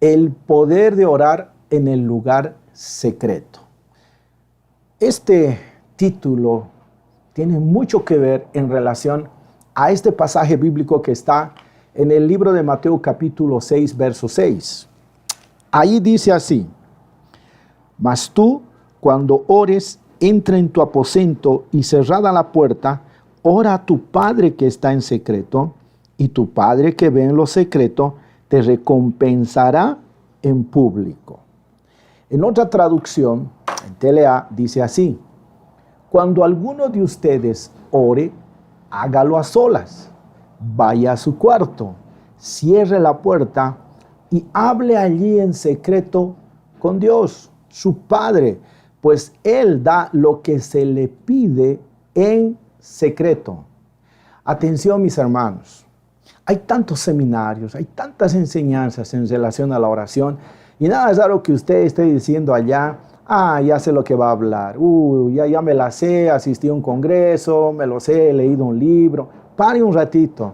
El poder de orar en el lugar secreto. Este título tiene mucho que ver en relación a este pasaje bíblico que está en el libro de Mateo capítulo 6, verso 6. Ahí dice así: mas tú, cuando ores, entra en tu aposento y cerrada la puerta, ora a tu Padre que está en secreto, y tu Padre que ve en lo secreto te recompensará en público. En otra traducción, en TLA, dice así: cuando alguno de ustedes ore, hágalo a solas, vaya a su cuarto, cierre la puerta y hable allí en secreto con Dios, su Padre, pues Él da lo que se le pide en secreto. Atención, mis hermanos, hay tantos seminarios, hay tantas enseñanzas en relación a la oración, y nada es raro que usted esté diciendo allá: ya sé lo que va a hablar, ya me la sé, asistí a un congreso, me lo sé, he leído un libro. Pare un ratito,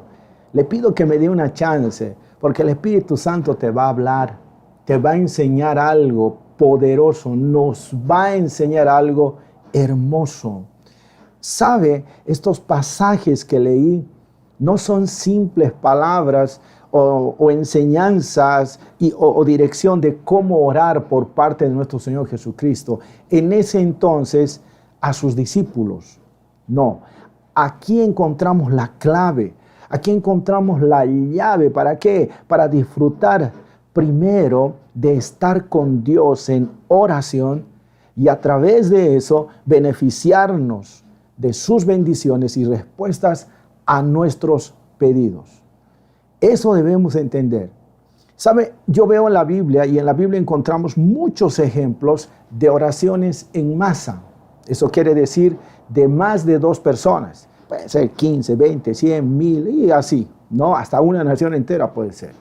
le pido que me dé una chance, porque el Espíritu Santo te va a hablar, te va a enseñar algo poderoso, nos va a enseñar algo hermoso. ¿Sabe? Estos pasajes que leí no son simples palabras o enseñanzas o dirección de cómo orar por parte de nuestro Señor Jesucristo en ese entonces a sus discípulos. No, aquí encontramos la clave, aquí encontramos la llave. ¿Para qué? Para disfrutar primero de estar con Dios en oración y a través de eso beneficiarnos de sus bendiciones y respuestas a nuestros pedidos. Eso debemos entender. ¿Sabe? Yo veo en la Biblia, y en la Biblia encontramos muchos ejemplos de oraciones en masa. Eso quiere decir de más de 2 personas. Puede ser 15, 20, 100, 1000 y así, ¿no? Hasta una nación entera puede ser.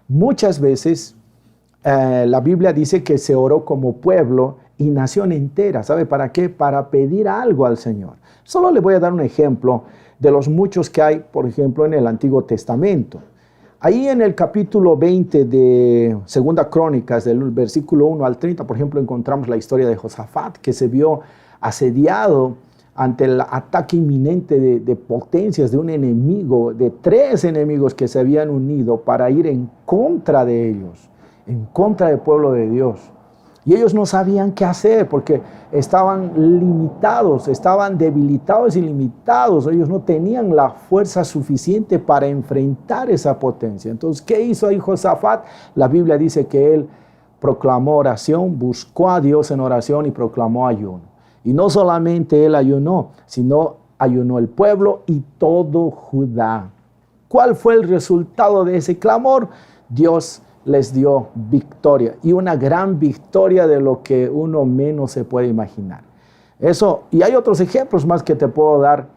Muchas veces la Biblia dice que se oró como pueblo y nación entera. ¿Sabe para qué? Para pedir algo al Señor. Solo le voy a dar un ejemplo de los muchos que hay, por ejemplo, en el Antiguo Testamento. Ahí en el capítulo 20 de Segunda Crónicas, del versículo 1 al 30, por ejemplo, encontramos la historia de Josafat, que se vio asediado ante el ataque inminente de potencias de un enemigo, de 3 enemigos que se habían unido para ir en contra de ellos, en contra del pueblo de Dios. Y ellos no sabían qué hacer porque estaban limitados, estaban debilitados y limitados. Ellos no tenían la fuerza suficiente para enfrentar esa potencia. Entonces, ¿qué hizo ahí Josafat? La Biblia dice que él proclamó oración, buscó a Dios en oración y proclamó ayuno. Y no solamente él ayunó, sino ayunó el pueblo y todo Judá. ¿Cuál fue el resultado de ese clamor? Dios les dio victoria, y una gran victoria de lo que uno menos se puede imaginar. Eso, y hay otros ejemplos más que te puedo dar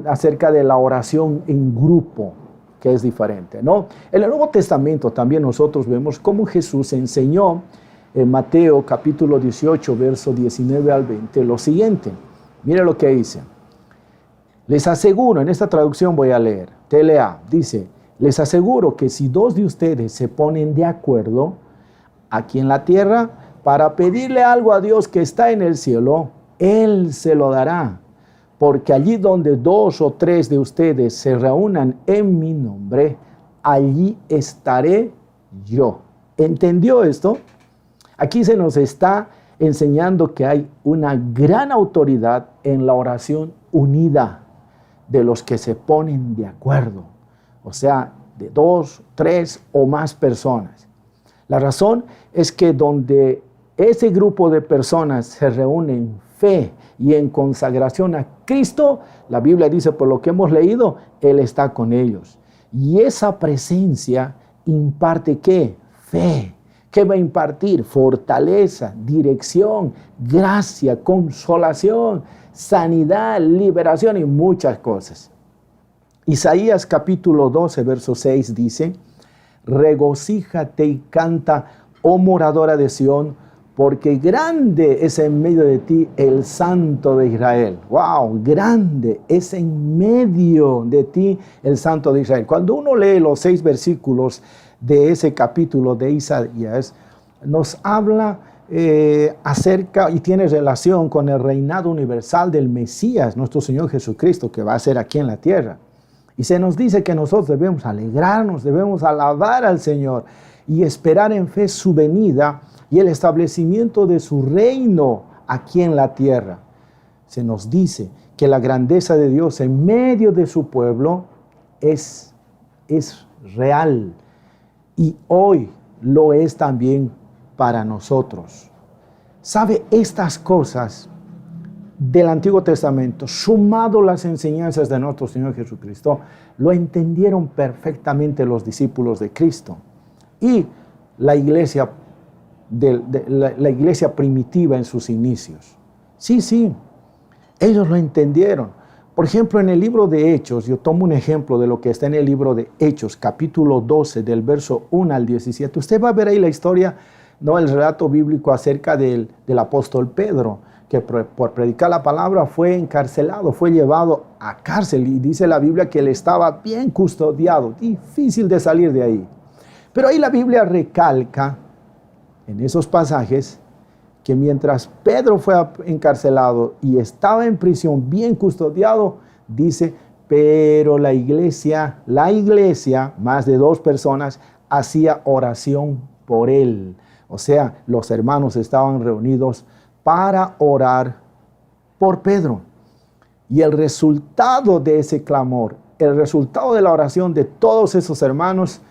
acerca de la oración en grupo, que es diferente, ¿no? En el Nuevo Testamento también nosotros vemos cómo Jesús enseñó en Mateo capítulo 18, verso 19 al 20, lo siguiente. Mire lo que dice. Les aseguro, en esta traducción voy a leer, TLA, dice: les aseguro que si 2 de ustedes se ponen de acuerdo aquí en la tierra para pedirle algo a Dios que está en el cielo, Él se lo dará. Porque allí donde 2 o 3 de ustedes se reúnan en mi nombre, allí estaré yo. ¿Entendió esto? Aquí se nos está enseñando que hay una gran autoridad en la oración unida de los que se ponen de acuerdo. O sea, de 2, 3 o más personas. La razón es que donde ese grupo de personas se reúne en fe y en consagración a Cristo, la Biblia dice, por lo que hemos leído, Él está con ellos. Y esa presencia imparte ¿qué? Fe. ¿Qué va a impartir? Fortaleza, dirección, gracia, consolación, sanidad, liberación y muchas cosas. Isaías capítulo 12, verso 6 dice: regocíjate y canta, oh moradora de Sión, porque grande es en medio de ti el Santo de Israel. ¡Wow! Grande es en medio de ti el Santo de Israel. Cuando uno lee los 6 versículos de ese capítulo de Isaías nos habla acerca y tiene relación con el reinado universal del Mesías, nuestro Señor Jesucristo, que va a ser aquí en la tierra. Y se nos dice que nosotros debemos alegrarnos, debemos alabar al Señor y esperar en fe su venida y el establecimiento de su reino aquí en la tierra. Se nos dice que la grandeza de Dios en medio de su pueblo es real y hoy lo es también para nosotros. ¿Sabe? Estas cosas del Antiguo Testamento, sumado las enseñanzas de nuestro Señor Jesucristo, lo entendieron perfectamente los discípulos de Cristo. Y la iglesia, la iglesia primitiva en sus inicios. Sí, ellos lo entendieron. Por ejemplo, en el libro de Hechos, yo tomo un ejemplo de lo que está en el libro de Hechos, capítulo 12, del verso 1 al 17. Usted va a ver ahí la historia, ¿no? El relato bíblico acerca del apóstol Pedro, que por predicar la palabra fue encarcelado, fue llevado a cárcel. Y dice la Biblia que él estaba bien custodiado, difícil de salir de ahí. Pero ahí la Biblia recalca en esos pasajes que mientras Pedro fue encarcelado y estaba en prisión bien custodiado, dice, pero la iglesia, más de 2 personas, hacía oración por él. O sea, los hermanos estaban reunidos para orar por Pedro. Y el resultado de ese clamor, el resultado de la oración de todos esos hermanos,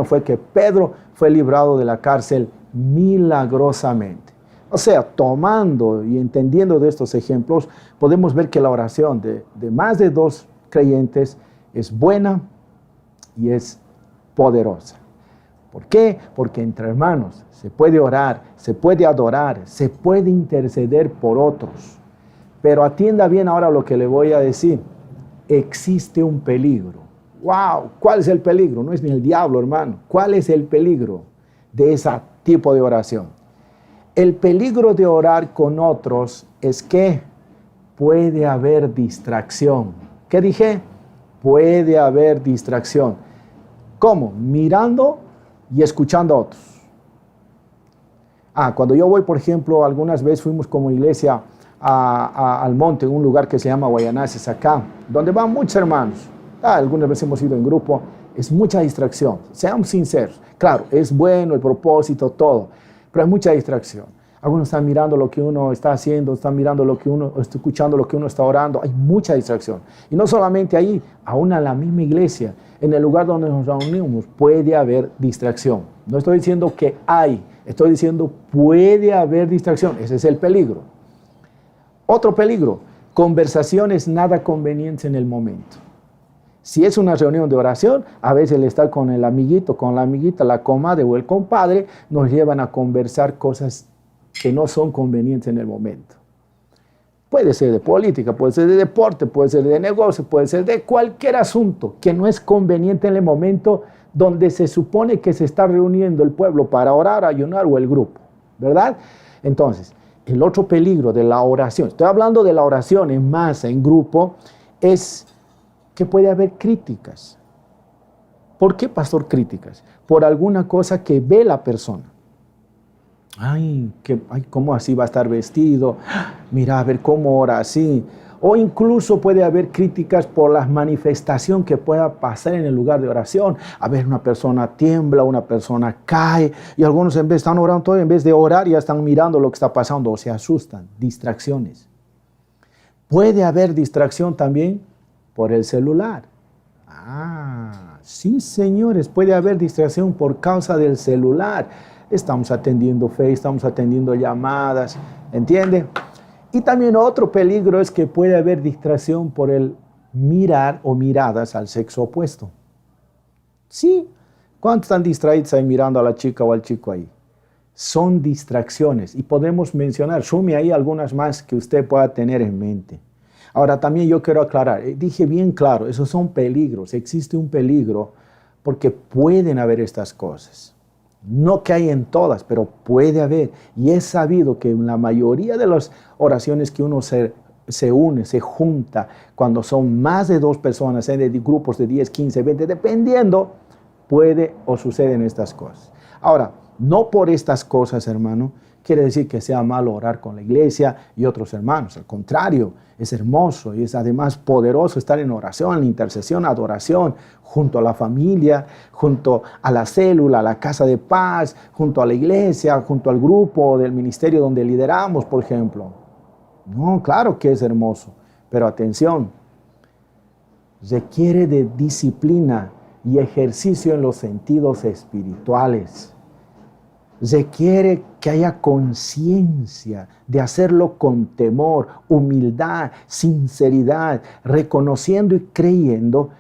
fue que Pedro fue librado de la cárcel milagrosamente. O sea, tomando y entendiendo de estos ejemplos, podemos ver que la oración de más de 2 creyentes es buena y es poderosa. ¿Por qué? Porque entre hermanos se puede orar, se puede adorar, se puede interceder por otros. Pero atienda bien ahora lo que le voy a decir. Existe un peligro. ¡Wow! ¿Cuál es el peligro? No es ni el diablo, hermano. ¿Cuál es el peligro de ese tipo de oración? El peligro de orar con otros es que puede haber distracción. ¿Qué dije? Puede haber distracción. ¿Cómo? Mirando y escuchando a otros. Cuando yo voy, por ejemplo, algunas veces fuimos como iglesia al monte, en un lugar que se llama Guayanaces acá, donde van muchos hermanos. Algunas veces hemos ido en grupo. Es mucha distracción, seamos sinceros. Claro, es bueno el propósito, todo, pero hay mucha distracción. Algunos están mirando lo que uno está haciendo, están mirando lo que uno está escuchando, lo que uno está orando. Hay mucha distracción. Y no solamente ahí, aún en la misma iglesia, en el lugar donde nos reunimos, puede haber distracción. No estoy diciendo que hay, estoy diciendo puede haber distracción. Ese es el peligro. Otro peligro, conversaciones nada convenientes en el momento. Si es una reunión de oración, a veces el estar con el amiguito, con la amiguita, la comadre o el compadre, nos llevan a conversar cosas que no son convenientes en el momento. Puede ser de política, puede ser de deporte, puede ser de negocio, puede ser de cualquier asunto que no es conveniente en el momento donde se supone que se está reuniendo el pueblo para orar, ayunar o el grupo, ¿verdad? Entonces, el otro peligro de la oración, estoy hablando de la oración en masa, en grupo, es que puede haber críticas. ¿Por qué, pastor, críticas? Por alguna cosa que ve la persona. ¿Cómo así va a estar vestido? Mira, a ver cómo ora así. O incluso puede haber críticas por la manifestación que pueda pasar en el lugar de oración. A ver, una persona tiembla, una persona cae, y algunos en vez están orando todo, en vez de orar ya están mirando lo que está pasando o se asustan. Distracciones. Puede haber distracción también por el celular. Sí, señores, puede haber distracción por causa del celular. Estamos atendiendo Face, estamos atendiendo llamadas, ¿entiende? Y también otro peligro es que puede haber distracción por el mirar o miradas al sexo opuesto. Sí, ¿cuántos están distraídos ahí mirando a la chica o al chico ahí? Son distracciones y podemos mencionar, sume ahí algunas más que usted pueda tener en mente. Ahora también yo quiero aclarar, dije bien claro, esos son peligros, existe un peligro porque pueden haber estas cosas. No que hay en todas, pero puede haber. Y es sabido que en la mayoría de las oraciones que uno se une, se junta, cuando son más de 2 personas, de grupos de 10, 15, 20, dependiendo, puede o suceden estas cosas. Ahora, no por estas cosas, hermano, quiere decir que sea malo orar con la iglesia y otros hermanos. Al contrario, es hermoso y es además poderoso estar en oración, en intercesión, adoración, junto a la familia, junto a la célula, a la casa de paz, junto a la iglesia, junto al grupo del ministerio donde lideramos, por ejemplo. No, claro que es hermoso, pero atención, requiere de disciplina y ejercicio en los sentidos espirituales. Requiere que haya conciencia de hacerlo con temor, humildad, sinceridad, reconociendo y creyendo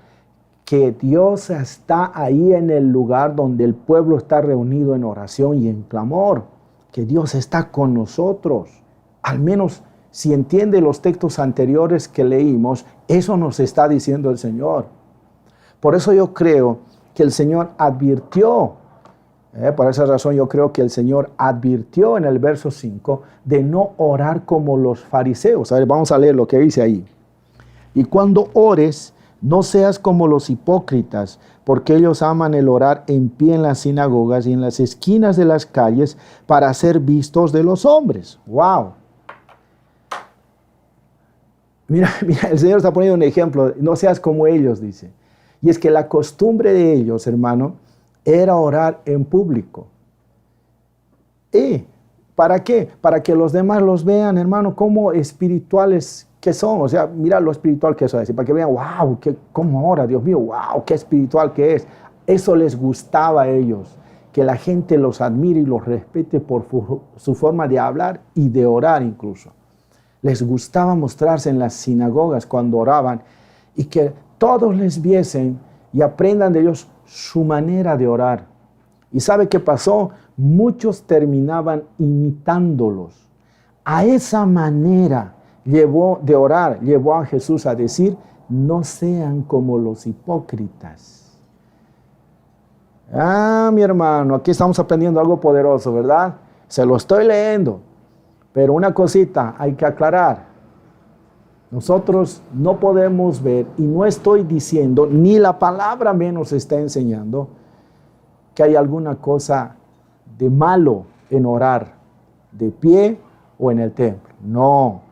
que Dios está ahí en el lugar donde el pueblo está reunido en oración y en clamor, que Dios está con nosotros. Al menos si entiende los textos anteriores que leímos, eso nos está diciendo el Señor. Por eso yo creo que el Señor advirtió. Por esa razón yo creo que el Señor advirtió en el verso 5 de no orar como los fariseos. A ver, vamos a leer lo que dice ahí. Y cuando ores, no seas como los hipócritas, porque ellos aman el orar en pie en las sinagogas y en las esquinas de las calles para ser vistos de los hombres. ¡Wow! Mira, el Señor está poniendo un ejemplo. No seas como ellos, dice. Y es que la costumbre de ellos, hermano, era orar en público. ¿Y para qué? Para que los demás los vean, hermano, como espirituales que son. O sea, mira lo espiritual que eso es. Para que vean, wow, cómo ora, Dios mío, wow, qué espiritual que es. Eso les gustaba a ellos. Que la gente los admire y los respete por su forma de hablar y de orar incluso. Les gustaba mostrarse en las sinagogas cuando oraban y que todos les viesen y aprendan de ellos su manera de orar. ¿Y sabe qué pasó? Muchos terminaban imitándolos. A esa manera de orar llevó a Jesús a decir, no sean como los hipócritas. Mi hermano, aquí estamos aprendiendo algo poderoso, ¿verdad? Se lo estoy leyendo. Pero una cosita hay que aclarar. Nosotros no podemos ver, y no estoy diciendo, ni la palabra menos está enseñando, que hay alguna cosa de malo en orar de pie o en el templo. No,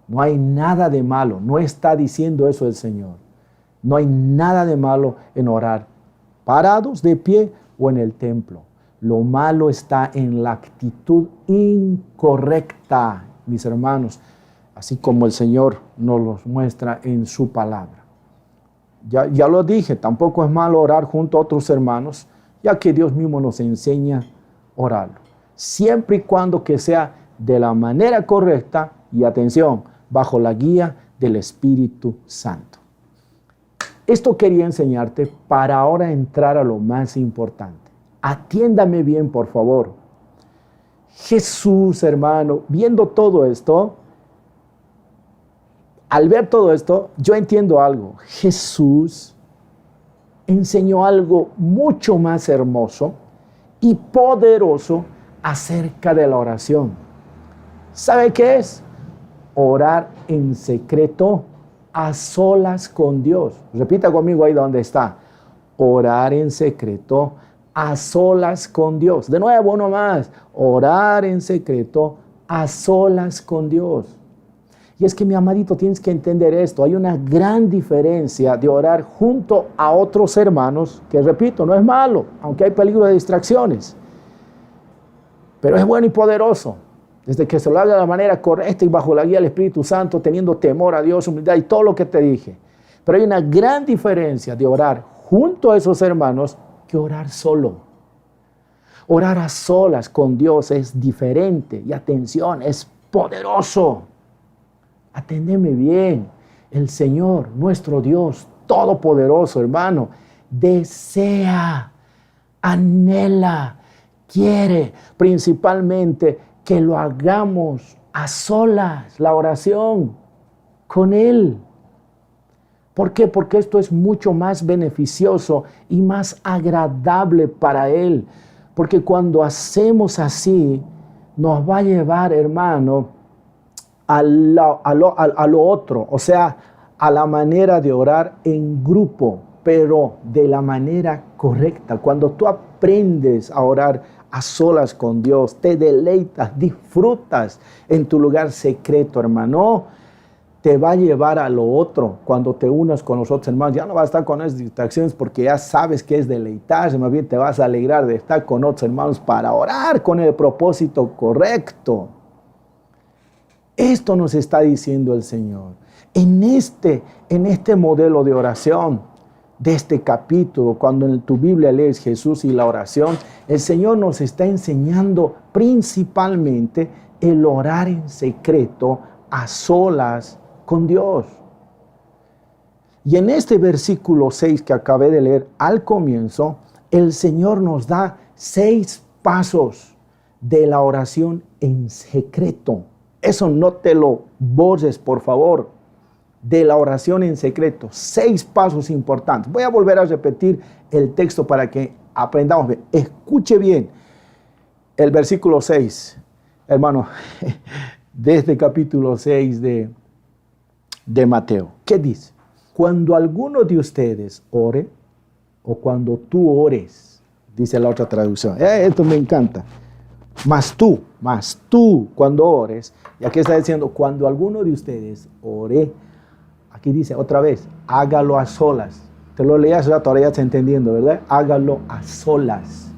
no hay nada de malo. No está diciendo eso el Señor. No hay nada de malo en orar parados de pie o en el templo. Lo malo está en la actitud incorrecta, mis hermanos, así como el Señor nos los muestra en su palabra. Ya lo dije, tampoco es malo orar junto a otros hermanos, ya que Dios mismo nos enseña a orarlo. Siempre y cuando que sea de la manera correcta y, atención, bajo la guía del Espíritu Santo. Esto quería enseñarte para ahora entrar a lo más importante. Atiéndame bien, por favor. Jesús, hermano, viendo todo esto, al ver todo esto, yo entiendo algo. Jesús enseñó algo mucho más hermoso y poderoso acerca de la oración. ¿Sabe qué es? Orar en secreto, a solas con Dios. Repita conmigo ahí donde está. Orar en secreto, a solas con Dios. De nuevo, uno más. Orar en secreto, a solas con Dios. Y es que, mi amadito, tienes que entender esto. Hay una gran diferencia de orar junto a otros hermanos, que repito, no es malo, aunque hay peligro de distracciones. Pero es bueno y poderoso. Desde que se lo haga de la manera correcta y bajo la guía del Espíritu Santo, teniendo temor a Dios, humildad y todo lo que te dije. Pero hay una gran diferencia de orar junto a esos hermanos que orar solo. Orar a solas con Dios es diferente y, atención, es poderoso. Aténdeme bien. El Señor, nuestro Dios todopoderoso, hermano, desea, anhela, quiere principalmente que lo hagamos a solas, la oración con Él. ¿Por qué? Porque esto es mucho más beneficioso y más agradable para Él. Porque cuando hacemos así, nos va a llevar, hermano, a lo otro, o sea, a la manera de orar en grupo. pero de la manera correcta. Cuando tú aprendes a orar a solas con Dios, te deleitas, disfrutas en tu lugar secreto, hermano, te va a llevar a lo otro. Cuando te unas con los otros hermanos, ya no vas a estar con esas distracciones porque ya sabes que es deleitarse, más bien te vas a alegrar de estar con otros hermanos para orar con el propósito correcto. Esto nos está diciendo el Señor. En este modelo de oración, de este capítulo, cuando en tu Biblia lees Jesús y la oración, el Señor nos está enseñando principalmente el orar en secreto, a solas con Dios. Y en este versículo 6 que acabé de leer al comienzo, el Señor nos da 6 pasos de la oración en secreto. Eso no te lo borres, por favor. De la oración en secreto, 6 pasos importantes. Voy a volver a repetir el texto para que aprendamos bien. Escuche bien el versículo 6, hermano, desde capítulo 6 de Mateo. ¿Qué dice? Cuando alguno de ustedes ore, o cuando tú ores, dice la otra traducción. Esto me encanta. Mas tú, cuando ores, y aquí está diciendo, cuando alguno de ustedes ore, aquí dice otra vez, hágalo a solas. Te lo leí hace rato, ahora ya está entendiendo, ¿verdad? Hágalo a solas.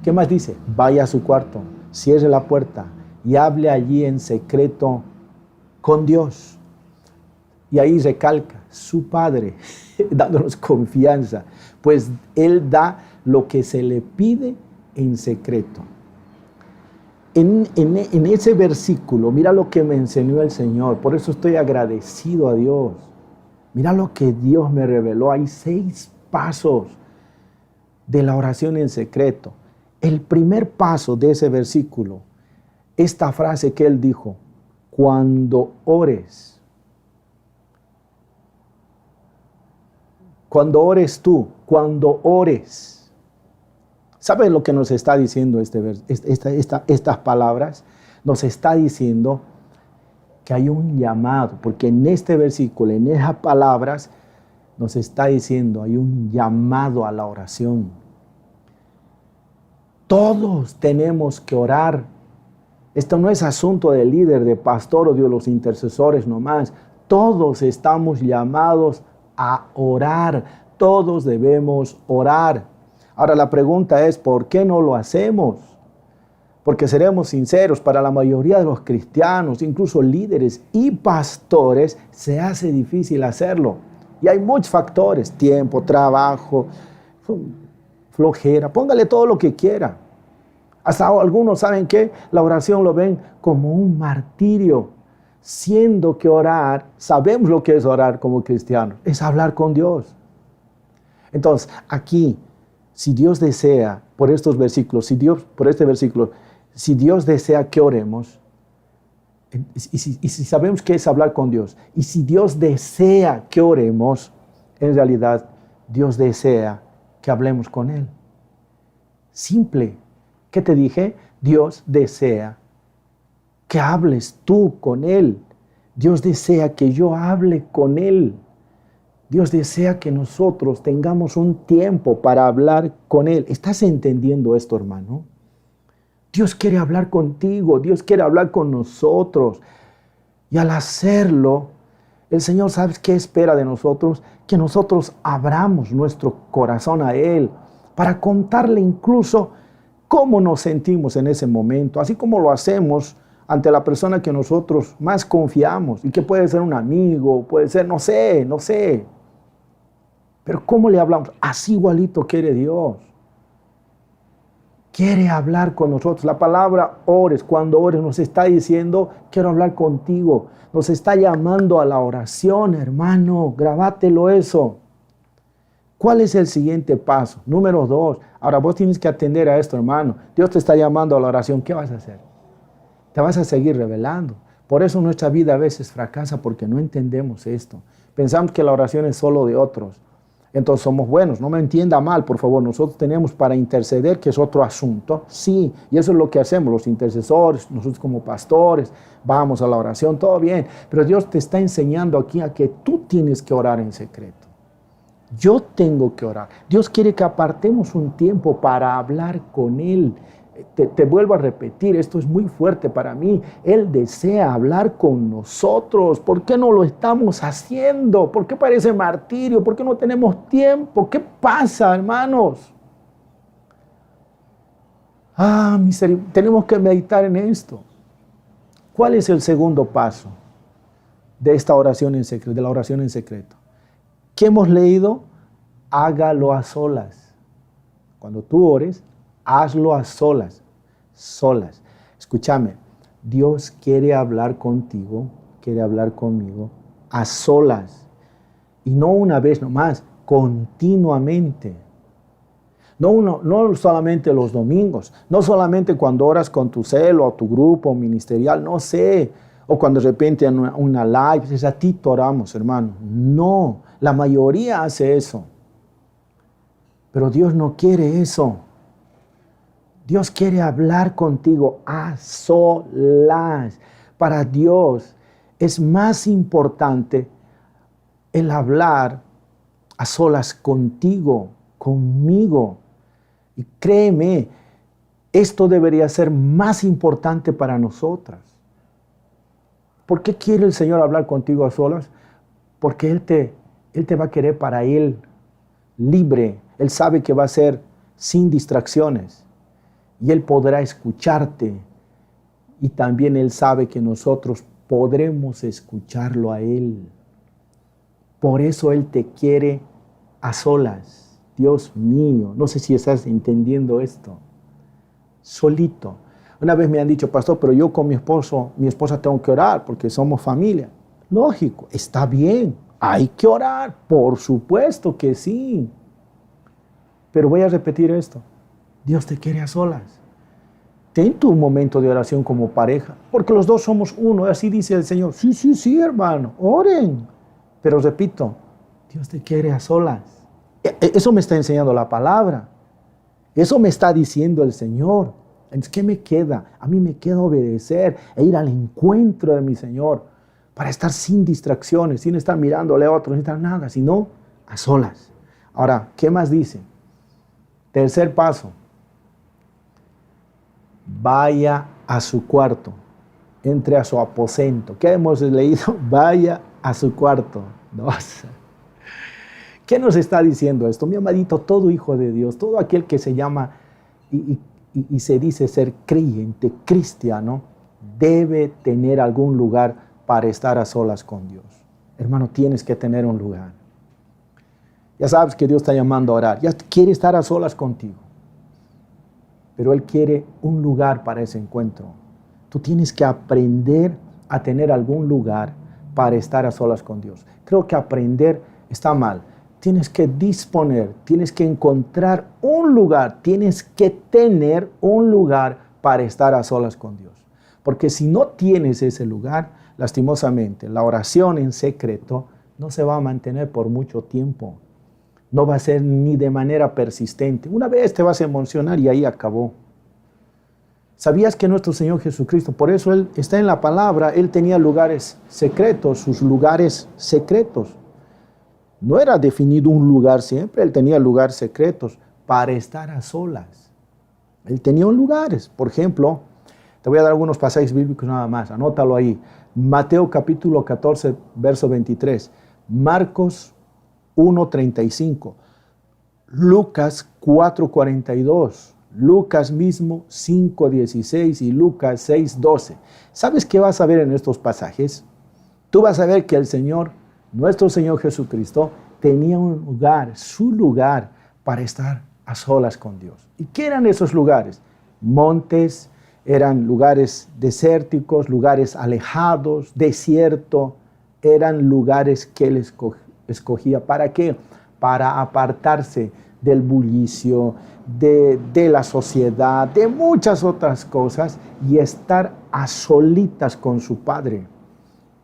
¿Qué más dice? Vaya a su cuarto, cierre la puerta y hable allí en secreto con Dios. Y ahí recalca, su Padre, dándonos confianza, pues Él da lo que se le pide en secreto. En ese versículo, mira lo que me enseñó el Señor. Por eso estoy agradecido a Dios. Mira lo que Dios me reveló. Hay 6 pasos de la oración en secreto. El primer paso de ese versículo, esta frase que Él dijo, cuando ores. Cuando ores tú, cuando ores. ¿Sabes lo que nos está diciendo estas palabras? Nos está diciendo que hay un llamado, porque en este versículo, en esas palabras, nos está diciendo, hay un llamado a la oración. Todos tenemos que orar. Esto no es asunto del líder, de pastor o de los intercesores nomás. Todos estamos llamados a orar. Todos debemos orar. Ahora la pregunta es, ¿por qué no lo hacemos? Porque seremos sinceros, para la mayoría de los cristianos, incluso líderes y pastores, se hace difícil hacerlo. Y hay muchos factores, tiempo, trabajo, flojera, póngale todo lo que quiera. Hasta algunos saben que la oración lo ven como un martirio, siendo que orar, sabemos lo que es orar como cristianos, es hablar con Dios. Entonces, aquí, si Dios desea, por estos versículos, si Dios desea que oremos, y si sabemos que es hablar con Dios, y si Dios desea que oremos, en realidad Dios desea que hablemos con Él. Simple. ¿Qué te dije? Dios desea que hables tú con Él. Dios desea que yo hable con Él. Dios desea que nosotros tengamos un tiempo para hablar con Él. ¿Estás entendiendo esto, hermano? Dios quiere hablar contigo, Dios quiere hablar con nosotros. Y al hacerlo, el Señor, ¿sabes qué espera de nosotros? Que nosotros abramos nuestro corazón a Él para contarle incluso cómo nos sentimos en ese momento, así como lo hacemos ante la persona que nosotros más confiamos y que puede ser un amigo, puede ser, no sé. Pero ¿cómo le hablamos? Así igualito quiere Dios. Quiere hablar con nosotros. La palabra ores, cuando ores, nos está diciendo, quiero hablar contigo. Nos está llamando a la oración, hermano. Grabátelo eso. ¿Cuál es el siguiente paso? Número 2. Ahora vos tienes que atender a esto, hermano. Dios te está llamando a la oración. ¿Qué vas a hacer? Te vas a seguir revelando. Por eso nuestra vida a veces fracasa, porque no entendemos esto. Pensamos que la oración es solo de otros. Entonces somos buenos, no me entienda mal, por favor. Nosotros tenemos para interceder, que es otro asunto, sí, y eso es lo que hacemos los intercesores, nosotros como pastores, vamos a la oración, todo bien, pero Dios te está enseñando aquí a que tú tienes que orar en secreto. Yo tengo que orar. Dios quiere que apartemos un tiempo para hablar con Él. Te vuelvo a repetir, esto es muy fuerte para mí. Él desea hablar con nosotros. ¿Por qué no lo estamos haciendo? ¿Por qué parece martirio? ¿Por qué no tenemos tiempo? ¿Qué pasa, hermanos? Tenemos que meditar en esto. ¿Cuál es el segundo paso de esta oración en secreto, de la oración en secreto? ¿Qué hemos leído? Hágalo a solas. Cuando tú ores, hazlo a solas. Solas. Escúchame, Dios quiere hablar contigo, quiere hablar conmigo a solas. Y no una vez nomás, continuamente. No solamente los domingos, no solamente cuando oras con tu celo o tu grupo ministerial, no sé, o cuando de repente en una live, es a ti oramos, hermano. No, la mayoría hace eso. Pero Dios no quiere eso. Dios quiere hablar contigo a solas. Para Dios es más importante el hablar a solas contigo, conmigo. Y créeme, esto debería ser más importante para nosotras. ¿Por qué quiere el Señor hablar contigo a solas? Porque Él te va a querer para Él, libre. Él sabe que va a ser sin distracciones. Y Él podrá escucharte. Y también Él sabe que nosotros podremos escucharlo a Él. Por eso Él te quiere a solas. Dios mío, no sé si estás entendiendo esto. Solito. Una vez me han dicho, pastor, pero yo con mi esposa tengo que orar porque somos familia. Lógico, está bien, hay que orar, por supuesto que sí. Pero voy a repetir esto. Dios te quiere a solas. Ten tu momento de oración como pareja, porque los dos somos uno, así dice el Señor. Sí, hermano, oren. Pero repito, Dios te quiere a solas. Eso me está enseñando la palabra. Eso me está diciendo el Señor. Entonces, ¿qué me queda? A mí me queda obedecer e ir al encuentro de mi Señor para estar sin distracciones, sin estar mirándole a otros, sin estar nada, sino a solas. Ahora, ¿qué más dice? Tercer paso. Vaya a su cuarto, entre a su aposento. ¿Qué hemos leído? Vaya a su cuarto. ¿Qué nos está diciendo esto? Mi amadito, todo hijo de Dios, todo aquel que se llama y se dice ser creyente, cristiano, debe tener algún lugar para estar a solas con Dios. Hermano, tienes que tener un lugar. Ya sabes que Dios está llamando a orar, ya quiere estar a solas contigo. Pero Él quiere un lugar para ese encuentro. Tú tienes que aprender a tener algún lugar para estar a solas con Dios. Creo que aprender está mal. Tienes que disponer, tienes que encontrar un lugar, tienes que tener un lugar para estar a solas con Dios. Porque si no tienes ese lugar, lastimosamente, la oración en secreto no se va a mantener por mucho tiempo. No va a ser ni de manera persistente. Una vez te vas a emocionar y ahí acabó. ¿Sabías que nuestro Señor Jesucristo, por eso Él está en la palabra, Él tenía lugares secretos, sus lugares secretos? No era definido un lugar siempre, Él tenía lugares secretos para estar a solas. Él tenía lugares. Por ejemplo, te voy a dar algunos pasajes bíblicos nada más, anótalo ahí. Mateo capítulo 14, verso 23. Marcos 1:35. Lucas 4:42. Lucas mismo 5:16 y Lucas 6:12. ¿Sabes qué vas a ver en estos pasajes? Tú vas a ver que el Señor, nuestro Señor Jesucristo, tenía un lugar, su lugar para estar a solas con Dios. ¿Y qué eran esos lugares? Montes, eran lugares desérticos, lugares alejados, desierto. Eran lugares que Él escogía. ¿Para qué? Para apartarse del bullicio, de la sociedad, de muchas otras cosas y estar a solitas con su Padre.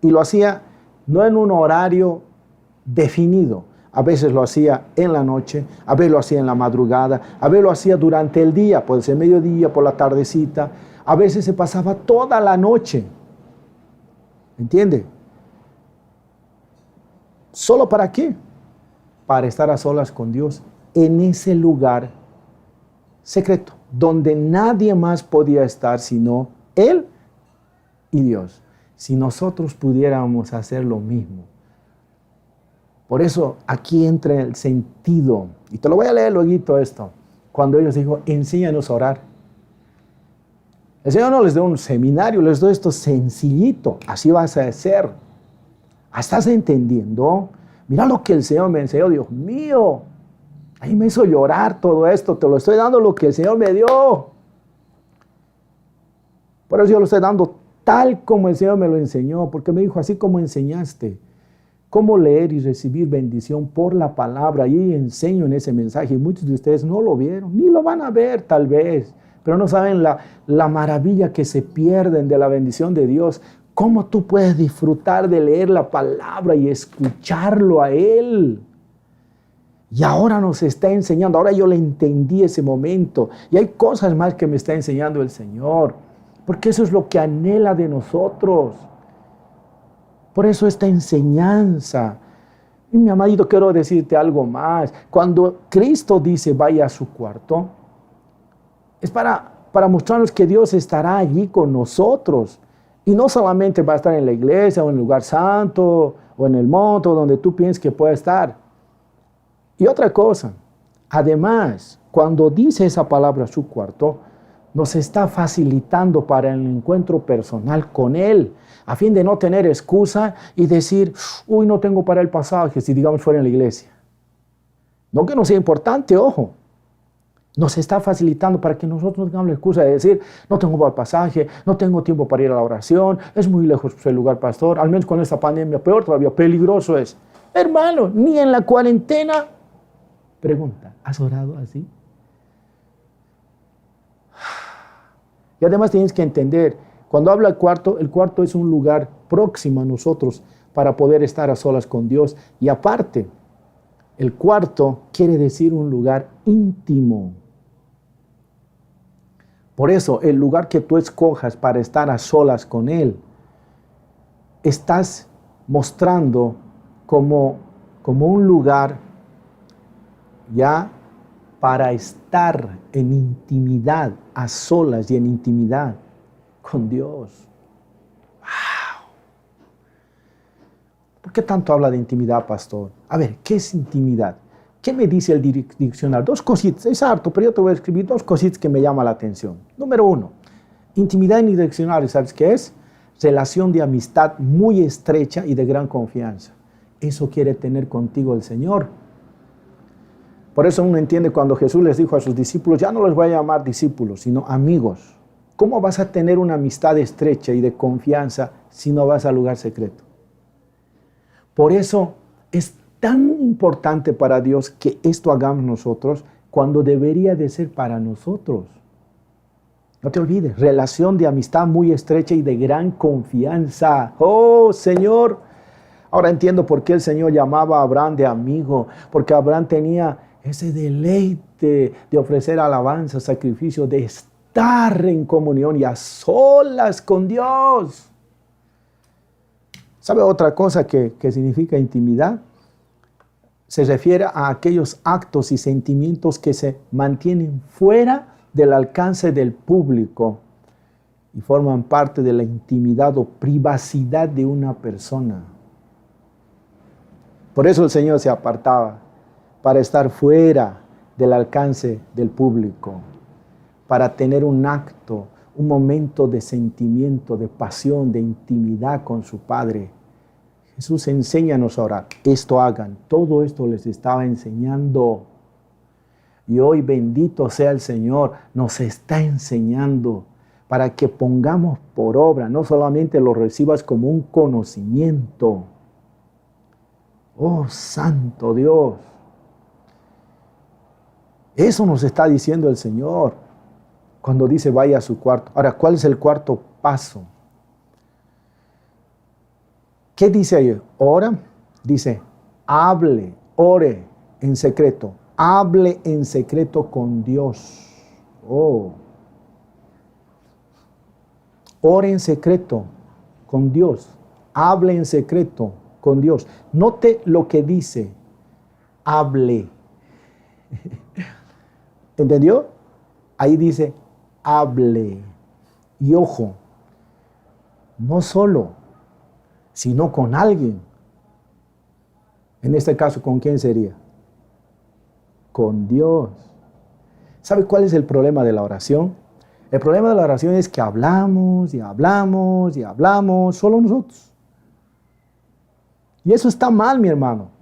Y lo hacía no en un horario definido. A veces lo hacía en la noche, a veces lo hacía en la madrugada, a veces lo hacía durante el día, puede ser mediodía, por la tardecita. A veces se pasaba toda la noche. ¿Entiende? ¿Solo para qué? para estar a solas con Dios en ese lugar secreto, donde nadie más podía estar sino Él y Dios. Si nosotros pudiéramos hacer lo mismo. Por eso aquí entra el sentido, y te lo voy a leer luego esto, cuando ellos dijo, enséñanos a orar. El Señor no les dio un seminario, les dio esto sencillito, así vas a hacer. ¿Estás entendiendo? Mira lo que el Señor me enseñó, Dios mío. Ahí me hizo llorar todo esto, te lo estoy dando lo que el Señor me dio. Por eso yo lo estoy dando tal como el Señor me lo enseñó, porque me dijo, así como enseñaste cómo leer y recibir bendición por la palabra, y enseño en ese mensaje, y muchos de ustedes no lo vieron, ni lo van a ver tal vez, pero no saben la maravilla que se pierden de la bendición de Dios, cómo tú puedes disfrutar de leer la palabra y escucharlo a Él. Y ahora nos está enseñando, ahora yo le entendí ese momento, y hay cosas más que me está enseñando el Señor, porque eso es lo que anhela de nosotros. Por eso esta enseñanza. Y mi amadito, quiero decirte algo más. Cuando Cristo dice vaya a su cuarto, es para mostrarnos que Dios estará allí con nosotros. Y no solamente va a estar en la iglesia o en el lugar santo o en el monte donde tú pienses que puede estar. Y otra cosa, además, cuando dice esa palabra su cuarto, nos está facilitando para el encuentro personal con Él, a fin de no tener excusa y decir, uy, no tengo para el pasaje, si digamos fuera en la iglesia. No que no sea importante, ojo. Nos está facilitando para que nosotros no tengamos la excusa de decir, no tengo para el pasaje, no tengo tiempo para ir a la oración, es muy lejos el lugar, pastor, al menos con esta pandemia, peor todavía, peligroso es. Hermano, ni en la cuarentena. Pregunta, ¿has orado así? Y además tienes que entender, cuando habla el cuarto es un lugar próximo a nosotros para poder estar a solas con Dios. Y aparte, el cuarto quiere decir un lugar íntimo. Por eso, el lugar que tú escojas para estar a solas con Él, estás mostrando como un lugar ya para estar en intimidad, a solas y en intimidad con Dios. ¡Wow! ¿Por qué tanto habla de intimidad, pastor? A ver, ¿qué es intimidad? ¿Qué me dice el diccionario? Dos cositas, es harto, pero yo te voy a escribir dos cositas que me llaman la atención. Número uno, intimidad en el diccionario, ¿sabes qué es? Relación de amistad muy estrecha y de gran confianza. Eso quiere tener contigo el Señor. Por eso uno entiende cuando Jesús les dijo a sus discípulos, ya no les voy a llamar discípulos, sino amigos. ¿Cómo vas a tener una amistad estrecha y de confianza si no vas al lugar secreto? Por eso es tan importante para Dios que esto hagamos nosotros cuando debería de ser para nosotros. No te olvides, relación de amistad muy estrecha y de gran confianza. ¡Oh, Señor! Ahora entiendo por qué el Señor llamaba a Abraham de amigo, porque Abraham tenía ese deleite de ofrecer alabanza, sacrificio, de estar en comunión y a solas con Dios. ¿Sabe otra cosa que significa intimidad? Se refiere a aquellos actos y sentimientos que se mantienen fuera del alcance del público y forman parte de la intimidad o privacidad de una persona. Por eso el Señor se apartaba, para estar fuera del alcance del público, para tener un acto, un momento de sentimiento, de pasión, de intimidad con su Padre. Jesús, enséñanos a orar. Esto hagan. Todo esto les estaba enseñando. Y hoy, bendito sea el Señor, nos está enseñando para que pongamos por obra, no solamente lo recibas como un conocimiento. Oh, santo Dios. Eso nos está diciendo el Señor cuando dice vaya a su cuarto. Ahora, ¿cuál es el cuarto paso? ¿Qué dice ahí? Ora, dice, hable, ore en secreto. Hable en secreto con Dios. Oh. Ore en secreto con Dios. Hable en secreto con Dios. Note lo que dice. hable. ¿Entendió? Ahí dice, hable. Y ojo, no solo, sino con alguien. En este caso, ¿con quién sería? Con Dios. ¿Sabe cuál es el problema de la oración? El problema de la oración es que hablamos y hablamos y hablamos, solo nosotros. Y eso está mal, mi hermano.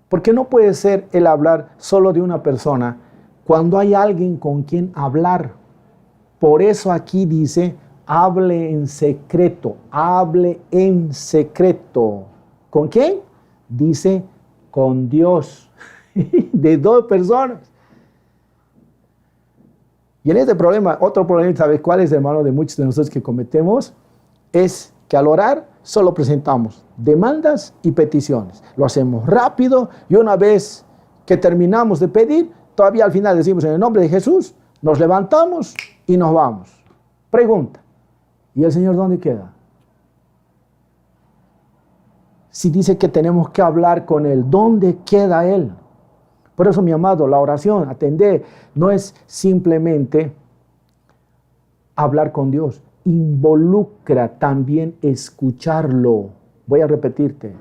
Porque no puede ser el hablar solo de una persona cuando hay alguien con quien hablar. Por eso aquí dice, hable en secreto, hable en secreto. ¿Con quién? Dice, con Dios. De dos personas. Y en este problema, otro problema, ¿sabes cuál es, hermano, de muchos de nosotros que cometemos? Es que al orar solo presentamos demandas y peticiones. Lo hacemos rápido y una vez que terminamos de pedir, todavía al final decimos en el nombre de Jesús, nos levantamos y nos vamos. Pregunta, ¿y el Señor dónde queda? Si dice que tenemos que hablar con Él, ¿dónde queda Él? Por eso, mi amado, la oración, atender, no es simplemente hablar con Dios. Involucra también escucharlo. Voy a repetirte,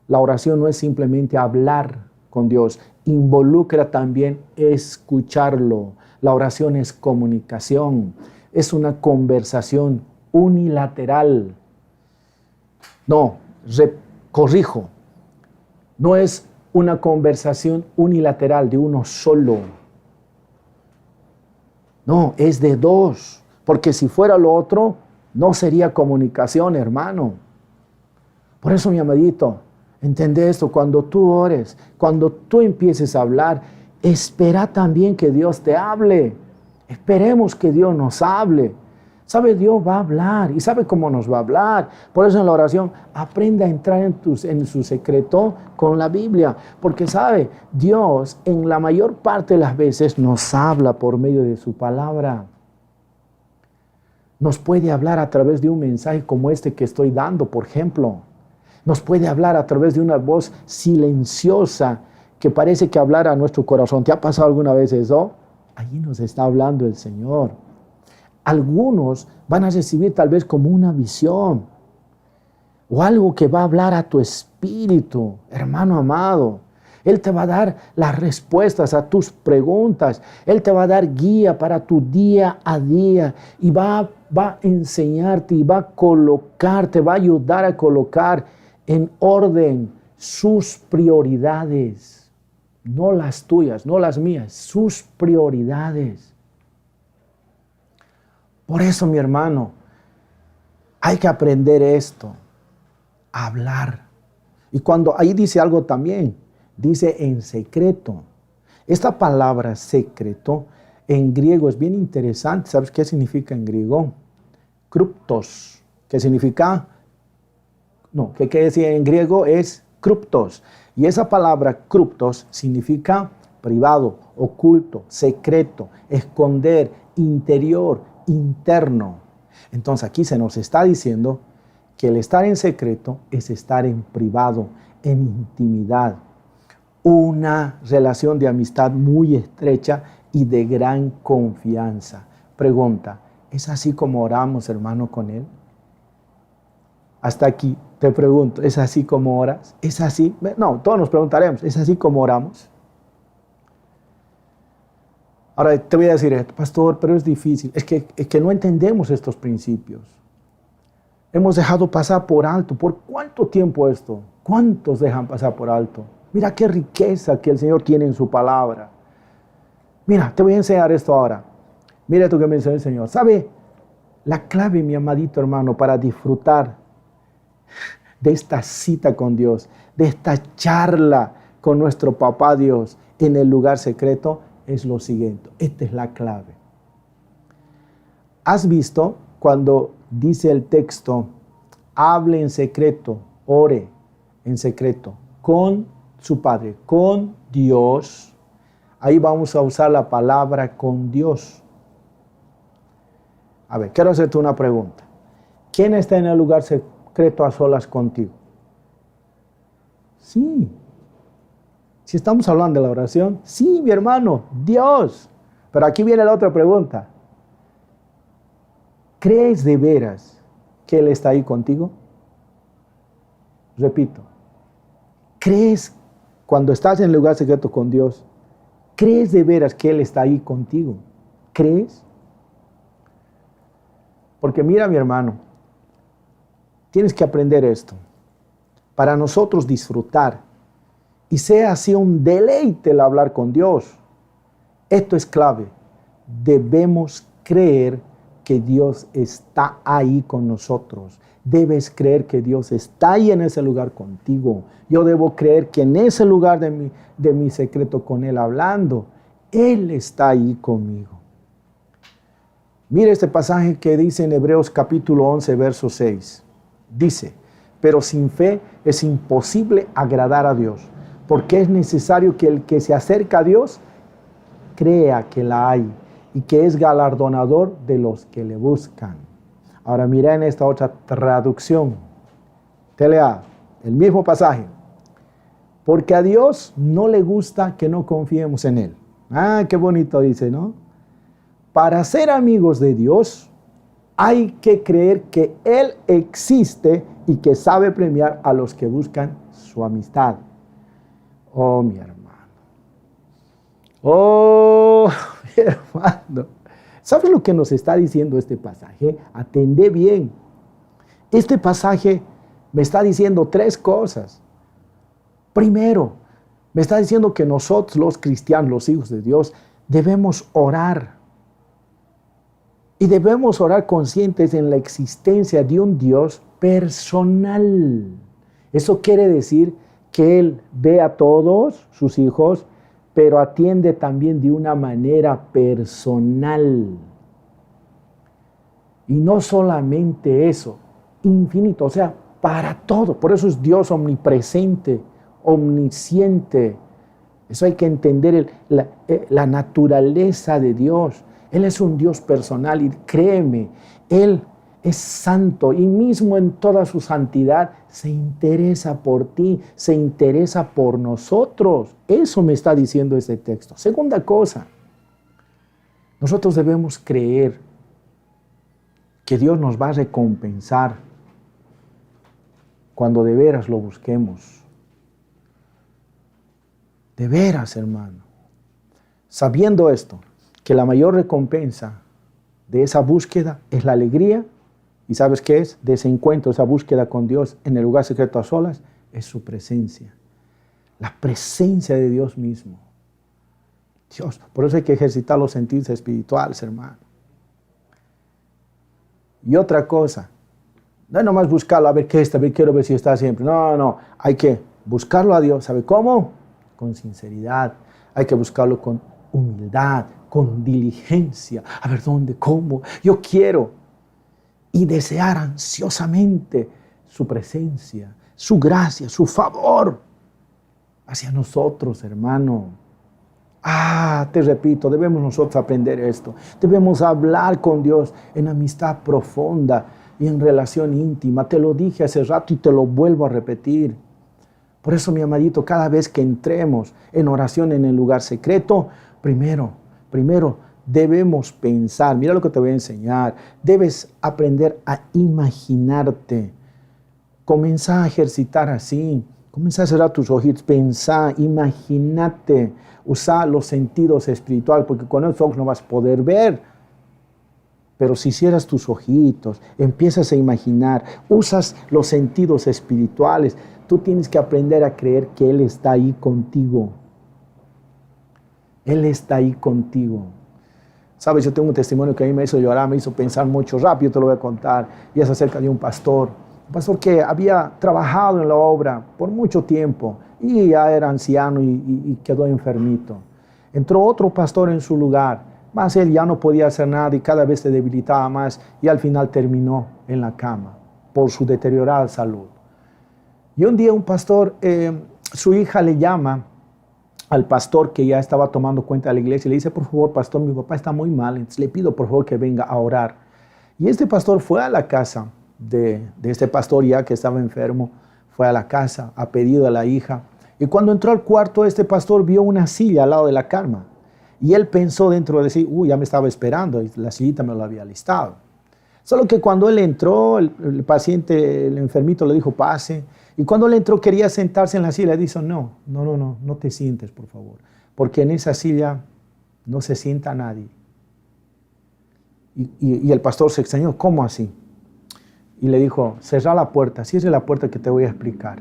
la oración no es simplemente hablar con Dios, involucra también escucharlo. La oración es comunicación, es una conversación unilateral. No, corrijo, no es una conversación unilateral de uno solo. No, es de dos. Porque si fuera lo otro, no sería comunicación, hermano. Por eso, mi amadito, entiende esto. Cuando tú ores, cuando tú empieces a hablar, espera también que Dios te hable. Esperemos que Dios nos hable. ¿Sabe? Dios va a hablar y sabe cómo nos va a hablar. Por eso en la oración, aprenda a entrar en su secreto con la Biblia. Porque sabe, Dios en la mayor parte de las veces nos habla por medio de su palabra. Nos puede hablar a través de un mensaje como este que estoy dando, por ejemplo. Nos puede hablar a través de una voz silenciosa que parece que hablara a nuestro corazón. ¿Te ha pasado alguna vez eso? Allí nos está hablando el Señor. Algunos van a recibir tal vez como una visión o algo que va a hablar a tu espíritu, hermano amado. Él te va a dar las respuestas a tus preguntas. Él te va a dar guía para tu día a día y va a enseñarte y va a colocarte, va a ayudar a colocar en orden sus prioridades. No las tuyas, no las mías, sus prioridades. Por eso, mi hermano, hay que aprender esto, a hablar. Y cuando ahí dice algo también, dice en secreto. Esta palabra secreto en griego es bien interesante. ¿Sabes qué significa en griego? Kruptos. ¿Qué significa? No, ¿qué decía en griego? Es kruptos. Y esa palabra kruptos significa privado, oculto, secreto, esconder, interior, interno. Entonces aquí se nos está diciendo que el estar en secreto es estar en privado, en intimidad. Una relación de amistad muy estrecha y de gran confianza. Pregunta, ¿es así como oramos, hermano, con Él? Hasta aquí te pregunto, ¿es así como oras? ¿Es así? No, todos nos preguntaremos, ¿es así como oramos? Ahora te voy a decir esto, pastor, pero es difícil. Es que no entendemos estos principios. Hemos dejado pasar por alto. ¿Por cuánto tiempo esto? ¿Cuántos dejan pasar por alto? Mira qué riqueza que el Señor tiene en su palabra. Mira, te voy a enseñar esto ahora. Mira esto que me enseñó el Señor. ¿Sabe? La clave, mi amadito hermano, para disfrutar de esta cita con Dios, de esta charla con nuestro papá Dios en el lugar secreto, es lo siguiente. Esta es la clave. ¿Has visto cuando dice el texto, hable en secreto, ore en secreto, con su Padre, con Dios? Ahí vamos a usar la palabra con Dios. A ver, quiero hacerte una pregunta. ¿Quién está en el lugar secreto a solas contigo? Sí. Si estamos hablando de la oración, sí, mi hermano, Dios. Pero aquí viene la otra pregunta. ¿Crees de veras que Él está ahí contigo? Repito, ¿crees cuando estás en el lugar secreto con Dios? ¿Crees de veras que Él está ahí contigo? ¿Crees? Porque mira, mi hermano, tienes que aprender esto. Para nosotros disfrutar y sea así un deleite el hablar con Dios, esto es clave. Debemos creer que Dios está ahí con nosotros. Debes creer que Dios está ahí en ese lugar contigo. Yo debo creer que en ese lugar de mi secreto con Él hablando, Él está ahí conmigo. Mire este pasaje que dice en Hebreos capítulo 11, verso 6. Dice, pero sin fe es imposible agradar a Dios, porque es necesario que el que se acerca a Dios crea que la hay y que es galardonador de los que le buscan. Ahora mira en esta otra traducción. Te lea el mismo pasaje. Porque a Dios no le gusta que no confiemos en Él. Ah, qué bonito dice, ¿no? Para ser amigos de Dios hay que creer que Él existe y que sabe premiar a los que buscan su amistad. Oh, mi hermano. Oh, mi hermano. ¿Sabes lo que nos está diciendo este pasaje? Atendé bien. Este pasaje me está diciendo tres cosas. Primero, me está diciendo que nosotros los cristianos, los hijos de Dios, debemos orar. Y debemos orar conscientes en la existencia de un Dios personal. Eso quiere decir que Él ve a todos sus hijos, pero atiende también de una manera personal. Y no solamente eso, infinito, o sea, para todo. Por eso es Dios omnipresente, omnisciente. Eso hay que entender la naturaleza de Dios. Él es un Dios personal y créeme, Él es santo y mismo en toda su santidad se interesa por ti, se interesa por nosotros. Eso me está diciendo este texto. Segunda cosa, nosotros debemos creer que Dios nos va a recompensar cuando de veras lo busquemos. De veras, hermano. Sabiendo esto, que la mayor recompensa de esa búsqueda es la alegría. ¿Y sabes qué es? De ese encuentro, esa búsqueda con Dios en el lugar secreto a solas, es su presencia. La presencia de Dios mismo. Dios, por eso hay que ejercitar los sentidos espirituales, hermano. Y otra cosa, no es nomás buscarlo, a ver qué está, quiero ver si está siempre. No, hay que buscarlo a Dios. ¿Sabe cómo? Con sinceridad. Hay que buscarlo con humildad, con diligencia. A ver, ¿dónde? ¿Cómo? Yo quiero. Y desear ansiosamente su presencia, su gracia, su favor hacia nosotros, hermano. Te repito, debemos nosotros aprender esto. Debemos hablar con Dios en amistad profunda y en relación íntima. Te lo dije hace rato y te lo vuelvo a repetir. Por eso, mi amadito, cada vez que entremos en oración en el lugar secreto, primero, debemos pensar, mira lo que te voy a enseñar, debes aprender a imaginarte. Comienza a ejercitar así, comienza a cerrar tus ojitos, pensá, imagínate, usa los sentidos espirituales, porque con esos ojos no vas a poder ver. Pero si cierras tus ojitos, empiezas a imaginar, usas los sentidos espirituales, tú tienes que aprender a creer que Él está ahí contigo. Él está ahí contigo. Sabes, yo tengo un testimonio que a mí me hizo llorar, me hizo pensar mucho, rápido te lo voy a contar, y es acerca de un pastor que había trabajado en la obra por mucho tiempo y ya era anciano y quedó enfermito. Entró otro pastor en su lugar, mas él ya no podía hacer nada y cada vez se debilitaba más y al final terminó en la cama por su deteriorada salud. Y un día un pastor, su hija le llama al pastor que ya estaba tomando cuenta de la iglesia y le dice, por favor, pastor, mi papá está muy mal, entonces le pido por favor que venga a orar. Y este pastor fue a la casa de este pastor ya que estaba enfermo, fue a la casa, a pedido de la hija, Y cuando entró al cuarto, este pastor vio una silla al lado de la cama. Y él pensó dentro de sí, ya me estaba esperando, y la sillita me lo había listado. Solo que cuando él entró, el paciente, el enfermito le dijo, pase. Y cuando él entró, quería sentarse en la silla. Le dijo, no te sientes, por favor. Porque en esa silla no se sienta nadie. Y el pastor se extrañó, ¿cómo así? Y le dijo, cierra la puerta, cierre la puerta que te voy a explicar.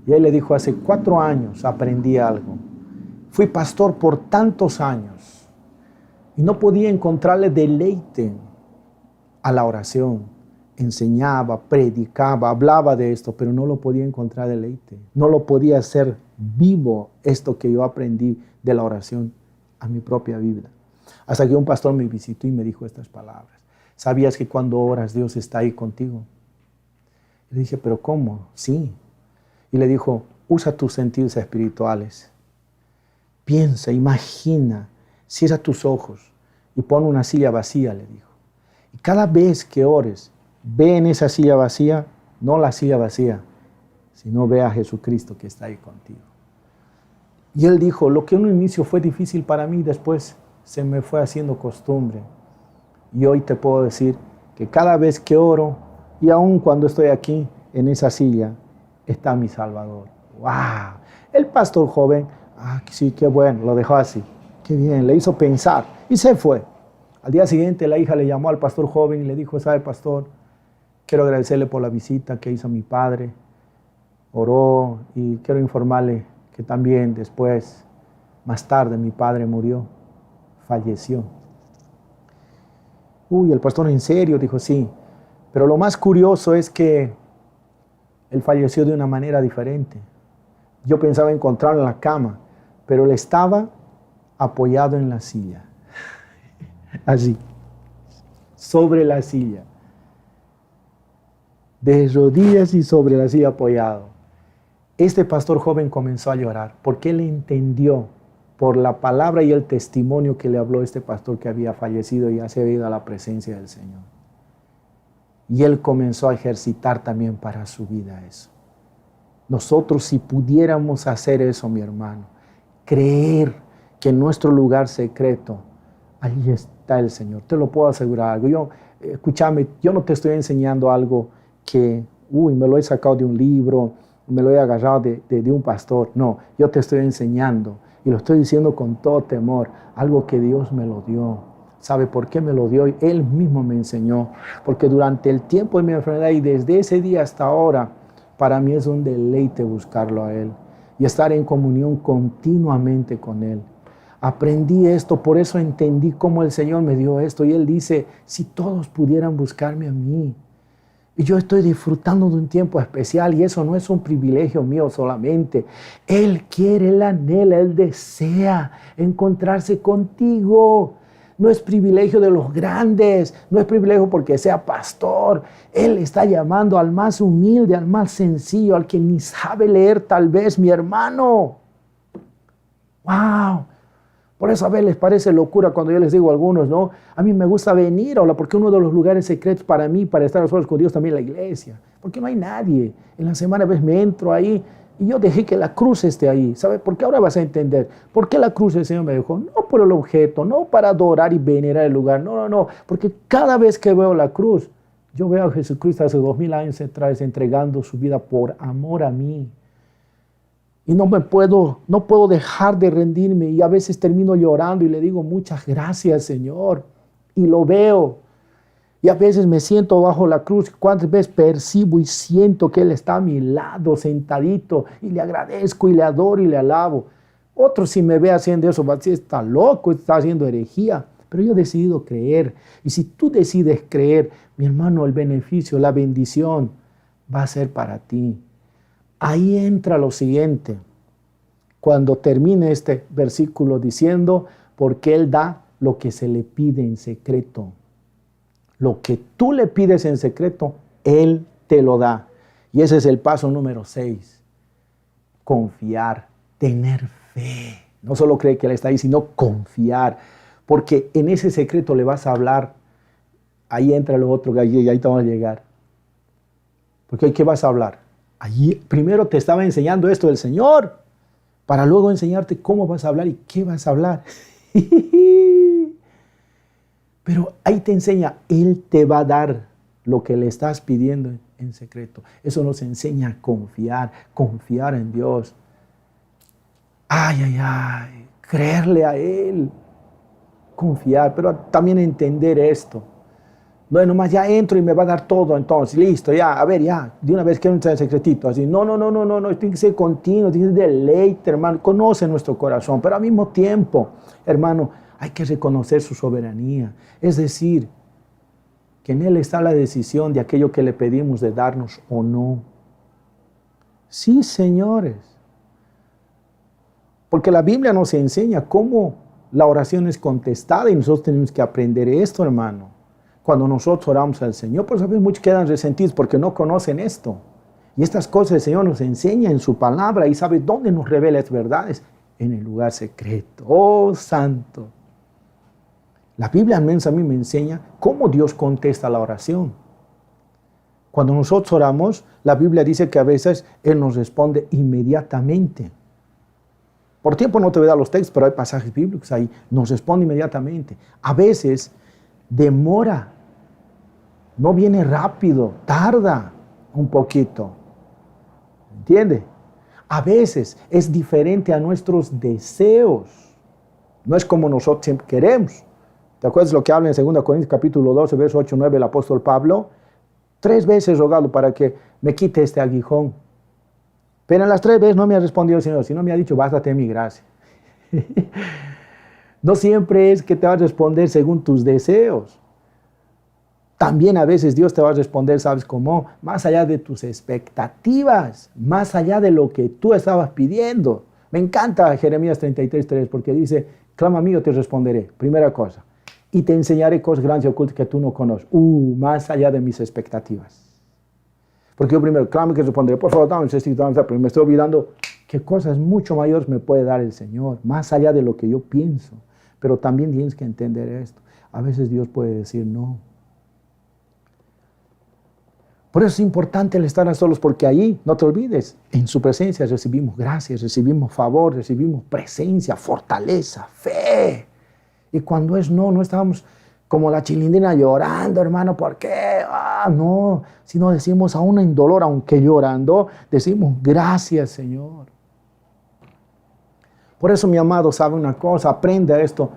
Y él le dijo, hace 4 años aprendí algo. Fui pastor por tantos años y no podía encontrarle deleite a la oración. Enseñaba, predicaba, hablaba de esto, pero no lo podía encontrar deleite. No lo podía hacer vivo esto que yo aprendí de la oración a mi propia vida. Hasta que un pastor me visitó y me dijo estas palabras. ¿Sabías que cuando oras Dios está ahí contigo? Y le dije, ¿pero cómo? Sí. Y le dijo, usa tus sentidos espirituales. Piensa, imagina, cierra tus ojos y pon una silla vacía, le dijo. Y cada vez que ores, ve en esa silla vacía, no la silla vacía, sino ve a Jesucristo que está ahí contigo. Y él dijo, lo que en un inicio fue difícil para mí, después se me fue haciendo costumbre. Y hoy te puedo decir que cada vez que oro, y aun cuando estoy aquí en esa silla, está mi Salvador. ¡Wow! El pastor joven, sí, qué bueno, lo dejó así. Qué bien, le hizo pensar y se fue. Al día siguiente la hija le llamó al pastor joven y le dijo, ¿sabe, pastor? Quiero agradecerle por la visita que hizo mi padre. Oró y quiero informarle que también después, más tarde, mi padre murió, falleció. El pastor, ¿en serio? Dijo, sí. Pero lo más curioso es que él falleció de una manera diferente. Yo pensaba encontrarlo en la cama, pero él estaba apoyado en la silla. Así, sobre la silla. De rodillas y sobre la silla apoyado. Este pastor joven comenzó a llorar porque él entendió por la palabra y el testimonio que le habló este pastor que había fallecido y ya se había ido a la presencia del Señor. Y él comenzó a ejercitar también para su vida eso. Nosotros, si pudiéramos hacer eso, mi hermano, creer que en nuestro lugar secreto, ahí está el Señor. Te lo puedo asegurar algo. Escúchame, yo no te estoy enseñando algo que, me lo he sacado de un libro, me lo he agarrado de un pastor. No, yo te estoy enseñando y lo estoy diciendo con todo temor, algo que Dios me lo dio. ¿Sabe por qué me lo dio? Él mismo me enseñó. Porque durante el tiempo de mi enfermedad y desde ese día hasta ahora, para mí es un deleite buscarlo a Él y estar en comunión continuamente con Él. Aprendí esto, por eso entendí cómo el Señor me dio esto. Y Él dice, si todos pudieran buscarme a mí. Y yo estoy disfrutando de un tiempo especial y eso no es un privilegio mío solamente. Él quiere, Él anhela, Él desea encontrarse contigo. No es privilegio de los grandes, no es privilegio porque sea pastor. Él está llamando al más humilde, al más sencillo, al que ni sabe leer tal vez, mi hermano. ¡Wow! Por eso a veces les parece locura cuando yo les digo a algunos, ¿no? A mí me gusta venir, porque uno de los lugares secretos para mí, para estar a solas con Dios, también es la iglesia. Porque no hay nadie. En la semana a veces me entro ahí y yo dejé que la cruz esté ahí. ¿Sabe? Porque ahora vas a entender. ¿Por qué la cruz el Señor me dejó? No por el objeto, no para adorar y venerar el lugar. No. Porque cada vez que veo la cruz, yo veo a Jesucristo hace 2000 años atrás entregando su vida por amor a mí. Y no puedo dejar de rendirme y a veces termino llorando y le digo muchas gracias, Señor. Y lo veo. Y a veces me siento bajo la cruz. ¿Cuántas veces percibo y siento que Él está a mi lado, sentadito? Y le agradezco y le adoro y le alabo. Otro si me ve haciendo eso, va a decir, está loco, está haciendo herejía. Pero yo he decidido creer. Y si tú decides creer, mi hermano, el beneficio, la bendición va a ser para ti. Ahí entra lo siguiente, cuando termine este versículo diciendo, porque Él da lo que se le pide en secreto. Lo que tú le pides en secreto, Él te lo da. Y ese es el paso número 6. Confiar, tener fe. No solo creer que Él está ahí, sino confiar. Porque en ese secreto le vas a hablar. Ahí entra lo otro, y ahí te vamos a llegar. Porque ¿qué vas a hablar? Allí primero te estaba enseñando esto del Señor. para luego enseñarte cómo vas a hablar y qué vas a hablar. Pero ahí te enseña, Él te va a dar lo que le estás pidiendo en secreto. Eso nos enseña a confiar en Dios. Ay, creerle a Él, confiar, pero también entender esto. No es nomás ya entro y me va a dar todo, entonces, listo, ya, a ver, ya, de una vez quiero entrar en secretito, así, no, tiene que ser continuo, tiene que ser deleite, hermano, conoce nuestro corazón, pero al mismo tiempo, hermano, hay que reconocer su soberanía, es decir, que en Él está la decisión de aquello que le pedimos de darnos o no. Sí, señores, porque la Biblia nos enseña cómo la oración es contestada y nosotros tenemos que aprender esto, hermano. Cuando nosotros oramos al Señor, por eso muchos quedan resentidos porque no conocen esto. Y estas cosas el Señor nos enseña en su palabra y sabe dónde nos revela las verdades. En el lugar secreto. ¡Oh, santo! La Biblia al menos a mí me enseña cómo Dios contesta la oración. Cuando nosotros oramos, la Biblia dice que a veces Él nos responde inmediatamente. Por tiempo no te voy a dar los textos, pero hay pasajes bíblicos ahí. Nos responde inmediatamente. A veces demora, no viene rápido, tarda un poquito. ¿Entiende? A veces es diferente a nuestros deseos. No es como nosotros siempre queremos. ¿Te acuerdas lo que habla en 2 Corintios capítulo 12, verso 8, 9, el apóstol Pablo? 3 veces rogado para que me quite este aguijón. Pero en las 3 veces no me ha respondido el Señor, sino me ha dicho, bástate en mi gracia. No siempre es que te va a responder según tus deseos. También a veces Dios te va a responder, ¿sabes cómo? Más allá de tus expectativas, más allá de lo que tú estabas pidiendo. Me encanta Jeremías 33:3 porque dice, clama a mí, yo te responderé. Primera cosa. Y te enseñaré cosas grandes y ocultas que tú no conoces. Más allá de mis expectativas. Porque yo primero, clamo que responderé, por favor, dame pero me estoy olvidando qué cosas mucho mayores me puede dar el Señor, más allá de lo que yo pienso. Pero también tienes que entender esto. A veces Dios puede decir no. Por eso es importante el estar a solos, porque ahí, no te olvides, en su presencia recibimos gracias, recibimos favor, recibimos presencia, fortaleza, fe. Y cuando es no estamos como la chilindrina llorando, hermano, ¿por qué? No, si no decimos aún en dolor, aunque llorando, decimos gracias, Señor. Por eso, mi amado, sabe una cosa, aprende esto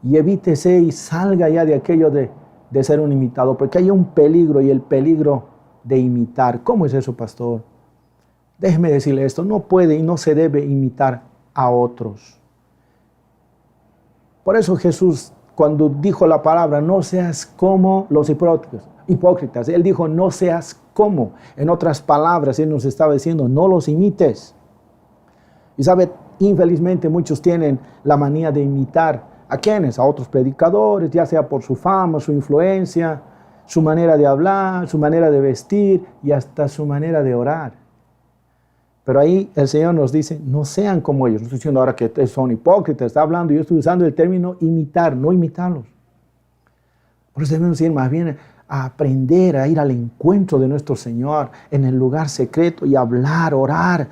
y evítese y salga ya de aquello de ser un imitador, porque hay un peligro y el peligro de imitar. ¿Cómo es eso, pastor? Déjeme decirle esto, no puede y no se debe imitar a otros. Por eso Jesús, cuando dijo la palabra, no seas como los hipócritas, Él dijo, no seas como. En otras palabras, Él nos estaba diciendo, no los imites. Y sabe, infelizmente muchos tienen la manía de imitar. ¿A quiénes? A otros predicadores, ya sea por su fama, su influencia, su manera de hablar, su manera de vestir y hasta su manera de orar. Pero ahí el Señor nos dice, no sean como ellos. No estoy diciendo ahora que son hipócritas, está hablando, yo estoy usando el término imitar, no imitarlos. Por eso debemos ir más bien a aprender a ir al encuentro de nuestro Señor en el lugar secreto y hablar, orar,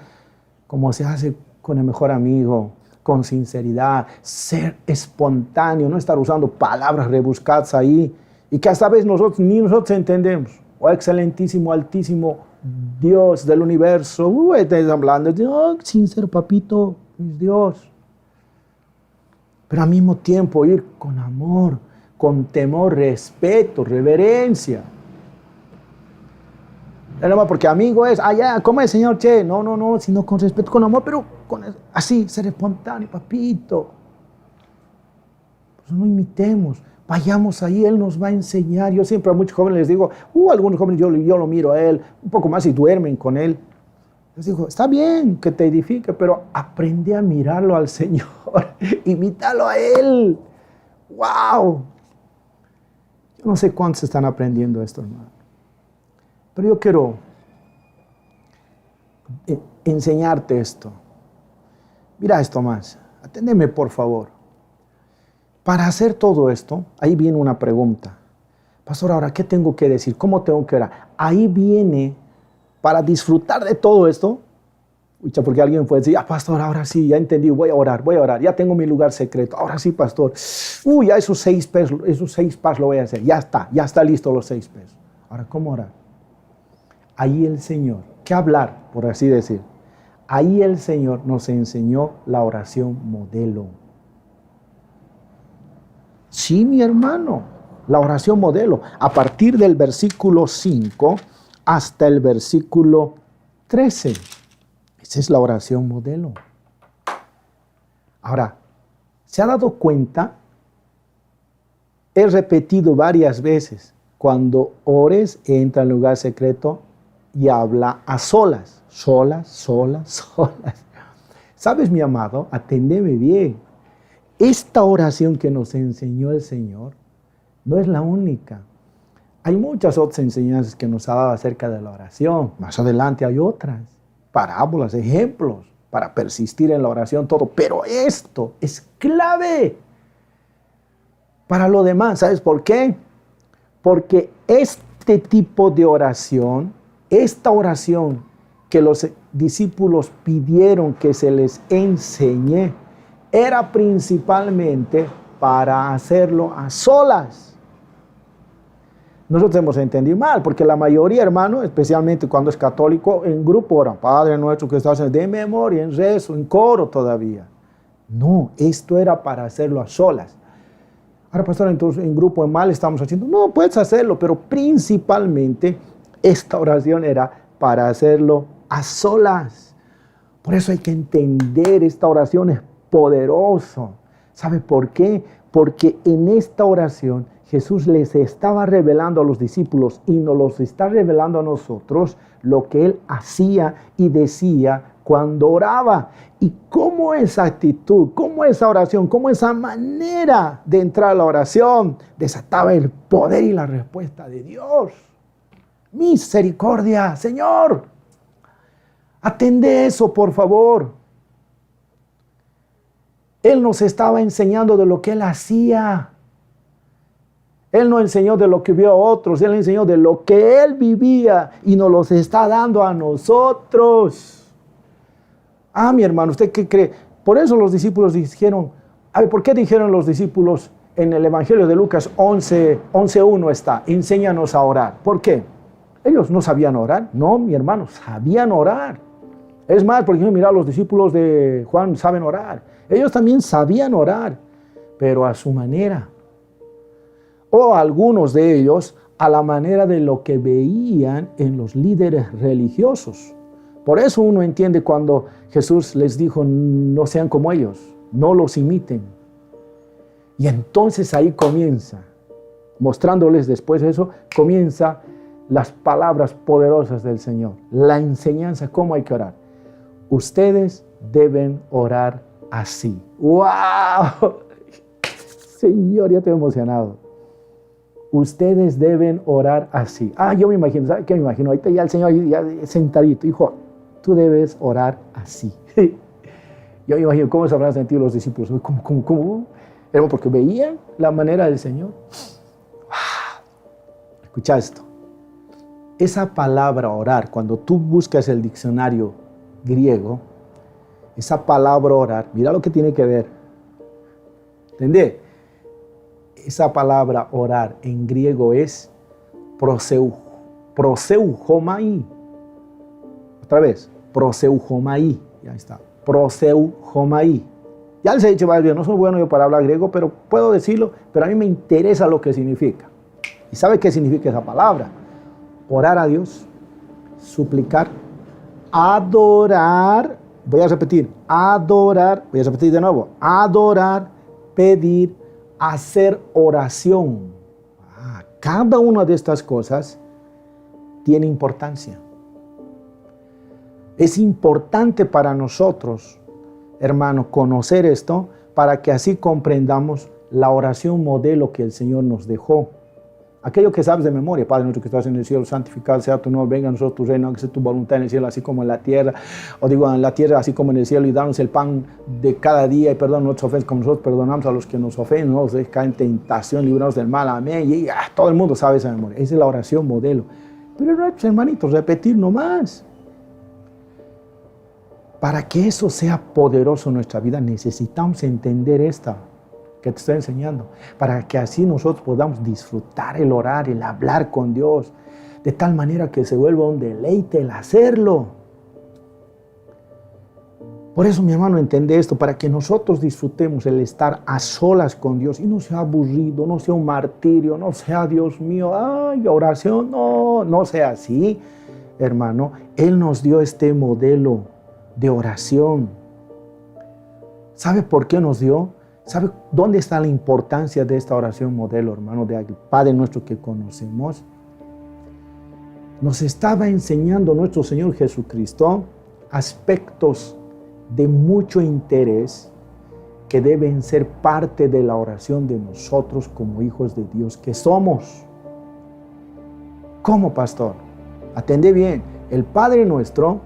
como se hace con el mejor amigo, con sinceridad, ser espontáneo, no estar usando palabras rebuscadas ahí y que hasta a veces ni nosotros entendemos. Oh, excelentísimo, altísimo Dios del universo, estás hablando, oh, sincero papito, es Dios. Pero al mismo tiempo ir con amor, con temor, respeto, reverencia. No, porque amigo es, ya, ¿cómo es, señor? Che, no, sino con respeto, con amor, pero así, ser espontáneo, papito. Pues no imitemos, vayamos ahí, Él nos va a enseñar. Yo siempre a muchos jóvenes les digo, algunos jóvenes yo lo miro a Él, un poco más y duermen con Él. Les digo, está bien que te edifique, pero aprende a mirarlo al Señor, imítalo a Él. ¡Wow! Yo no sé cuántos están aprendiendo esto, hermano. Pero yo quiero enseñarte esto. Mira esto más. Aténdeme, por favor. Para hacer todo esto, ahí viene una pregunta. Pastor, ahora, ¿qué tengo que decir? ¿Cómo tengo que orar? Ahí viene, para disfrutar de todo esto, Pucha, porque alguien puede decir, pastor, ahora sí, ya entendí, voy a orar, ya tengo mi lugar secreto, ahora sí, pastor, ya esos 6 pasos lo voy a hacer, ya está listo los 6 pasos. Ahora, ¿cómo orar? Ahí el Señor, ¿qué hablar, por así decir? Ahí el Señor nos enseñó la oración modelo. Sí, mi hermano, la oración modelo, a partir del versículo 5 hasta el versículo 13. Esa es la oración modelo. Ahora, ¿se ha dado cuenta? He repetido varias veces, cuando ores, entra al lugar secreto y habla a solas. Solas. ¿Sabes, mi amado? Aténdeme bien. Esta oración que nos enseñó el Señor no es la única. Hay muchas otras enseñanzas que nos ha dado acerca de la oración. Más adelante hay otras. Parábolas, ejemplos para persistir en la oración, todo. Pero esto es clave para lo demás. ¿Sabes por qué? Porque este tipo de oración, esta oración que los discípulos pidieron que se les enseñe, era principalmente para hacerlo a solas. Nosotros hemos entendido mal, porque la mayoría, hermano, especialmente cuando es católico, en grupo ora, Padre nuestro que estás de memoria, en rezo, en coro todavía. No, esto era para hacerlo a solas. Ahora, pastor, entonces en grupo en mal estamos haciendo. No, puedes hacerlo, pero principalmente esta oración era para hacerlo a solas. Por eso hay que entender, esta oración es poderosa. ¿Sabe por qué? Porque en esta oración Jesús les estaba revelando a los discípulos y nos los está revelando a nosotros lo que Él hacía y decía cuando oraba. Y cómo esa actitud, cómo esa oración, cómo esa manera de entrar a la oración desataba el poder y la respuesta de Dios. Misericordia, Señor. Atende eso, por favor. Él nos estaba enseñando de lo que Él hacía. Él no enseñó de lo que vio a otros, Él enseñó de lo que Él vivía y nos los está dando a nosotros. Mi hermano, ¿usted qué cree? Por eso los discípulos dijeron, ¿por qué dijeron los discípulos en el Evangelio de Lucas 11:1 está, enséñanos a orar? ¿Por qué? ¿Ellos no sabían orar? No, mi hermano, sabían orar. Es más, por ejemplo, mira, los discípulos de Juan saben orar. Ellos también sabían orar, pero a su manera. O algunos de ellos a la manera de lo que veían en los líderes religiosos. Por eso uno entiende cuando Jesús les dijo, no sean como ellos, no los imiten. Y entonces ahí comienza, mostrándoles después eso, comienza las palabras poderosas del Señor, la enseñanza, cómo hay que orar. Ustedes deben orar así. ¡Wow! Señor, ya estoy emocionado. Ustedes deben orar así. Yo me imagino, ¿sabe qué me imagino? Ahorita ya el Señor ya sentadito, hijo, tú debes orar así. Yo me imagino cómo se habrán sentido los discípulos. ¿Cómo? Era porque veían la manera del Señor. Escucha esto. Esa palabra orar, cuando tú buscas el diccionario griego, esa palabra orar, mira lo que tiene que ver. ¿Entendés? Esa palabra orar en griego es proseuchomai. Otra vez, proseuchomai. Ya está, proseuchomai. Ya les he dicho varias veces, no soy bueno yo para hablar griego, pero puedo decirlo, pero a mí me interesa lo que significa. ¿Y sabe qué significa esa palabra? Orar a Dios, suplicar, adorar, voy a repetir de nuevo, adorar, pedir, hacer oración. Cada una de estas cosas tiene importancia. Es importante para nosotros, hermanos, conocer esto para que así comprendamos la oración modelo que el Señor nos dejó. Aquello que sabes de memoria, Padre nuestro que estás en el cielo, santificado sea tu nombre, venga a nosotros tu reino, que sea tu voluntad en el cielo, así como en la tierra, o digo en la tierra, así como en el cielo, y danos el pan de cada día, y perdona nuestras ofensas, como nosotros perdonamos a los que nos ofenden, no nos dejes caer en tentación, líbranos del mal, amén. Y todo el mundo sabe esa memoria, esa es la oración modelo. Pero hermanitos, repetir nomás. Para que eso sea poderoso en nuestra vida, necesitamos entender esta que te estoy enseñando, para que así nosotros podamos disfrutar el orar, el hablar con Dios, de tal manera que se vuelva un deleite el hacerlo. Por eso, mi hermano, entiende esto, para que nosotros disfrutemos el estar a solas con Dios y no sea aburrido, no sea un martirio, no sea, Dios mío, ay, oración, no sea así, hermano. Él nos dio este modelo de oración. ¿Sabe por qué nos dio? ¿Sabe dónde está la importancia de esta oración modelo, hermano, del Padre nuestro que conocemos? Nos estaba enseñando nuestro Señor Jesucristo aspectos de mucho interés que deben ser parte de la oración de nosotros como hijos de Dios que somos. ¿Cómo, pastor? Atende bien. El Padre nuestro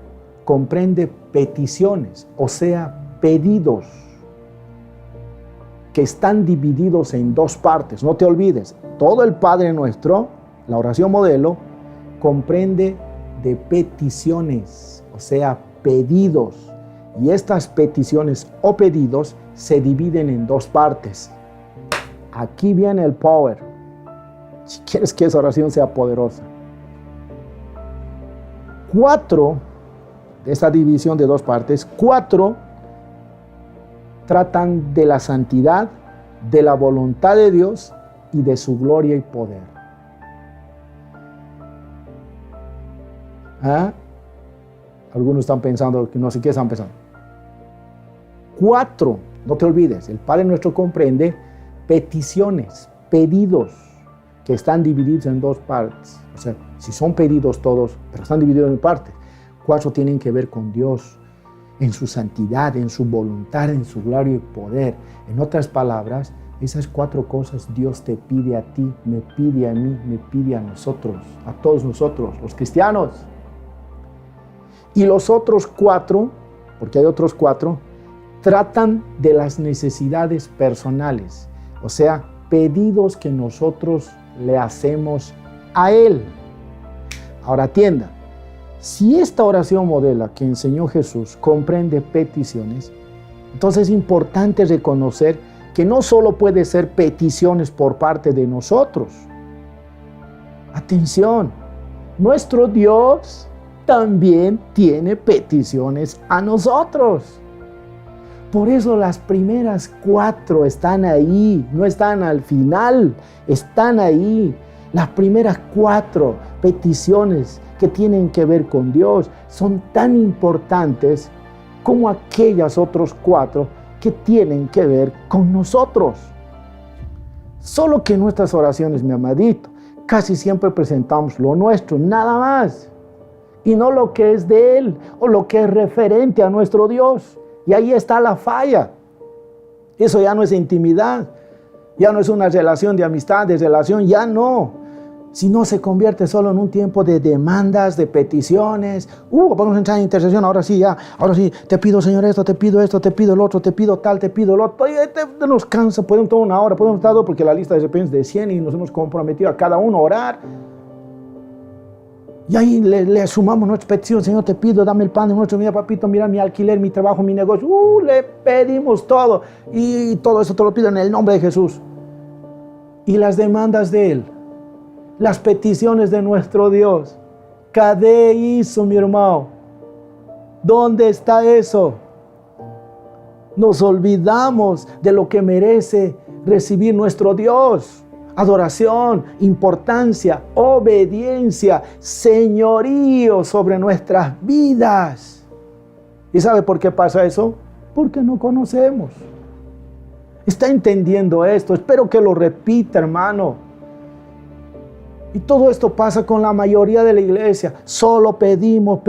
comprende peticiones, o sea, pedidos que están divididos en dos partes. No te olvides, todo el Padre nuestro, la oración modelo, comprende de peticiones, o sea, pedidos. Y estas peticiones o pedidos se dividen en dos partes. Aquí viene el power. Si quieres que esa oración sea poderosa. 4 de esta división de dos partes, 4 tratan de la santidad, de la voluntad de Dios y de su gloria y poder. ¿Ah? Algunos están pensando que no sé qué están pensando. 4, no te olvides, el Padre nuestro comprende peticiones, pedidos que están divididos en dos partes. O sea, si son pedidos todos, pero están divididos en partes. 4 tienen que ver con Dios, en su santidad, en su voluntad, en su gloria y poder. En otras palabras, esas 4 cosas Dios te pide a ti, me pide a mí, me pide a nosotros, a todos nosotros, los cristianos. Y los otros 4, porque hay otros 4, tratan de las necesidades personales, o sea, pedidos que nosotros le hacemos a Él. Ahora atienda, si esta oración modelo que enseñó Jesús comprende peticiones, entonces es importante reconocer que no solo puede ser peticiones por parte de nosotros. Atención, nuestro Dios también tiene peticiones a nosotros. Por eso las primeras 4 están ahí, no están al final, están ahí. Las primeras 4 peticiones que tienen que ver con Dios son tan importantes como aquellas otras 4 que tienen que ver con nosotros. Solo que en nuestras oraciones, mi amadito, casi siempre presentamos lo nuestro, nada más. Y no lo que es de Él o lo que es referente a nuestro Dios. Y ahí está la falla. Eso ya no es intimidad, ya no es una relación de amistad, de relación, ya no. Si no se convierte solo en un tiempo de demandas, de peticiones. Vamos a entrar en intercesión, ahora sí, te pido, Señor, esto, te pido el otro, te pido tal, te pido el otro. Y nos cansa, podemos tomar una hora, podemos estar porque la lista de repente es de 100 y nos hemos comprometido a cada uno a orar. Y ahí le sumamos nuestra petición. Señor, te pido, dame el pan de nuestro día, papito, mira mi alquiler, mi trabajo, mi negocio. Le pedimos todo. Y todo eso te lo pido en el nombre de Jesús. Y las demandas de Él, las peticiones de nuestro Dios. ¿Qué hizo, mi hermano? ¿Dónde está eso? Nos olvidamos de lo que merece recibir nuestro Dios. Adoración, importancia, obediencia, señorío sobre nuestras vidas. ¿Y sabe por qué pasa eso? Porque no conocemos. ¿Está entendiendo esto? Espero que lo repita, hermano. Y todo esto pasa con la mayoría de la iglesia. Solo pedimos.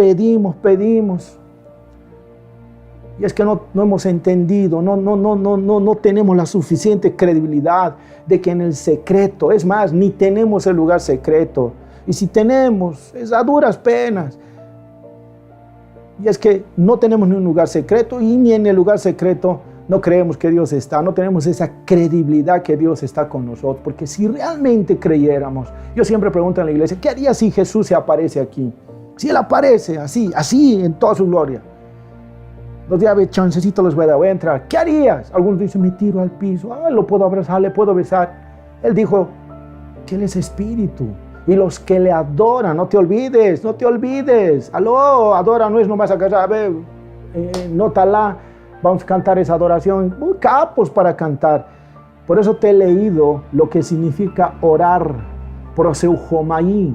Y es que no hemos entendido, no tenemos la suficiente credibilidad de que en el secreto, es más, ni tenemos el lugar secreto. Y si tenemos, es a duras penas. Y es que no tenemos ni un lugar secreto y ni en el lugar secreto no creemos que Dios está, no tenemos esa credibilidad que Dios está con nosotros. Porque si realmente creyéramos, yo siempre pregunto en la iglesia, ¿qué haría si Jesús se aparece aquí? Si Él aparece así, en toda su gloria. Los días de chancecito les voy a entrar. ¿Qué harías? Algunos dicen, me tiro al piso. Lo puedo abrazar, le puedo besar. Él dijo que Él es espíritu. Y los que le adoran, no te olvides, no te olvides. Aló, adora, no es nomás agarrar, a ver, nótala, vamos a cantar esa adoración. Muy capos para cantar. Por eso te he leído lo que significa orar, proseuchomai.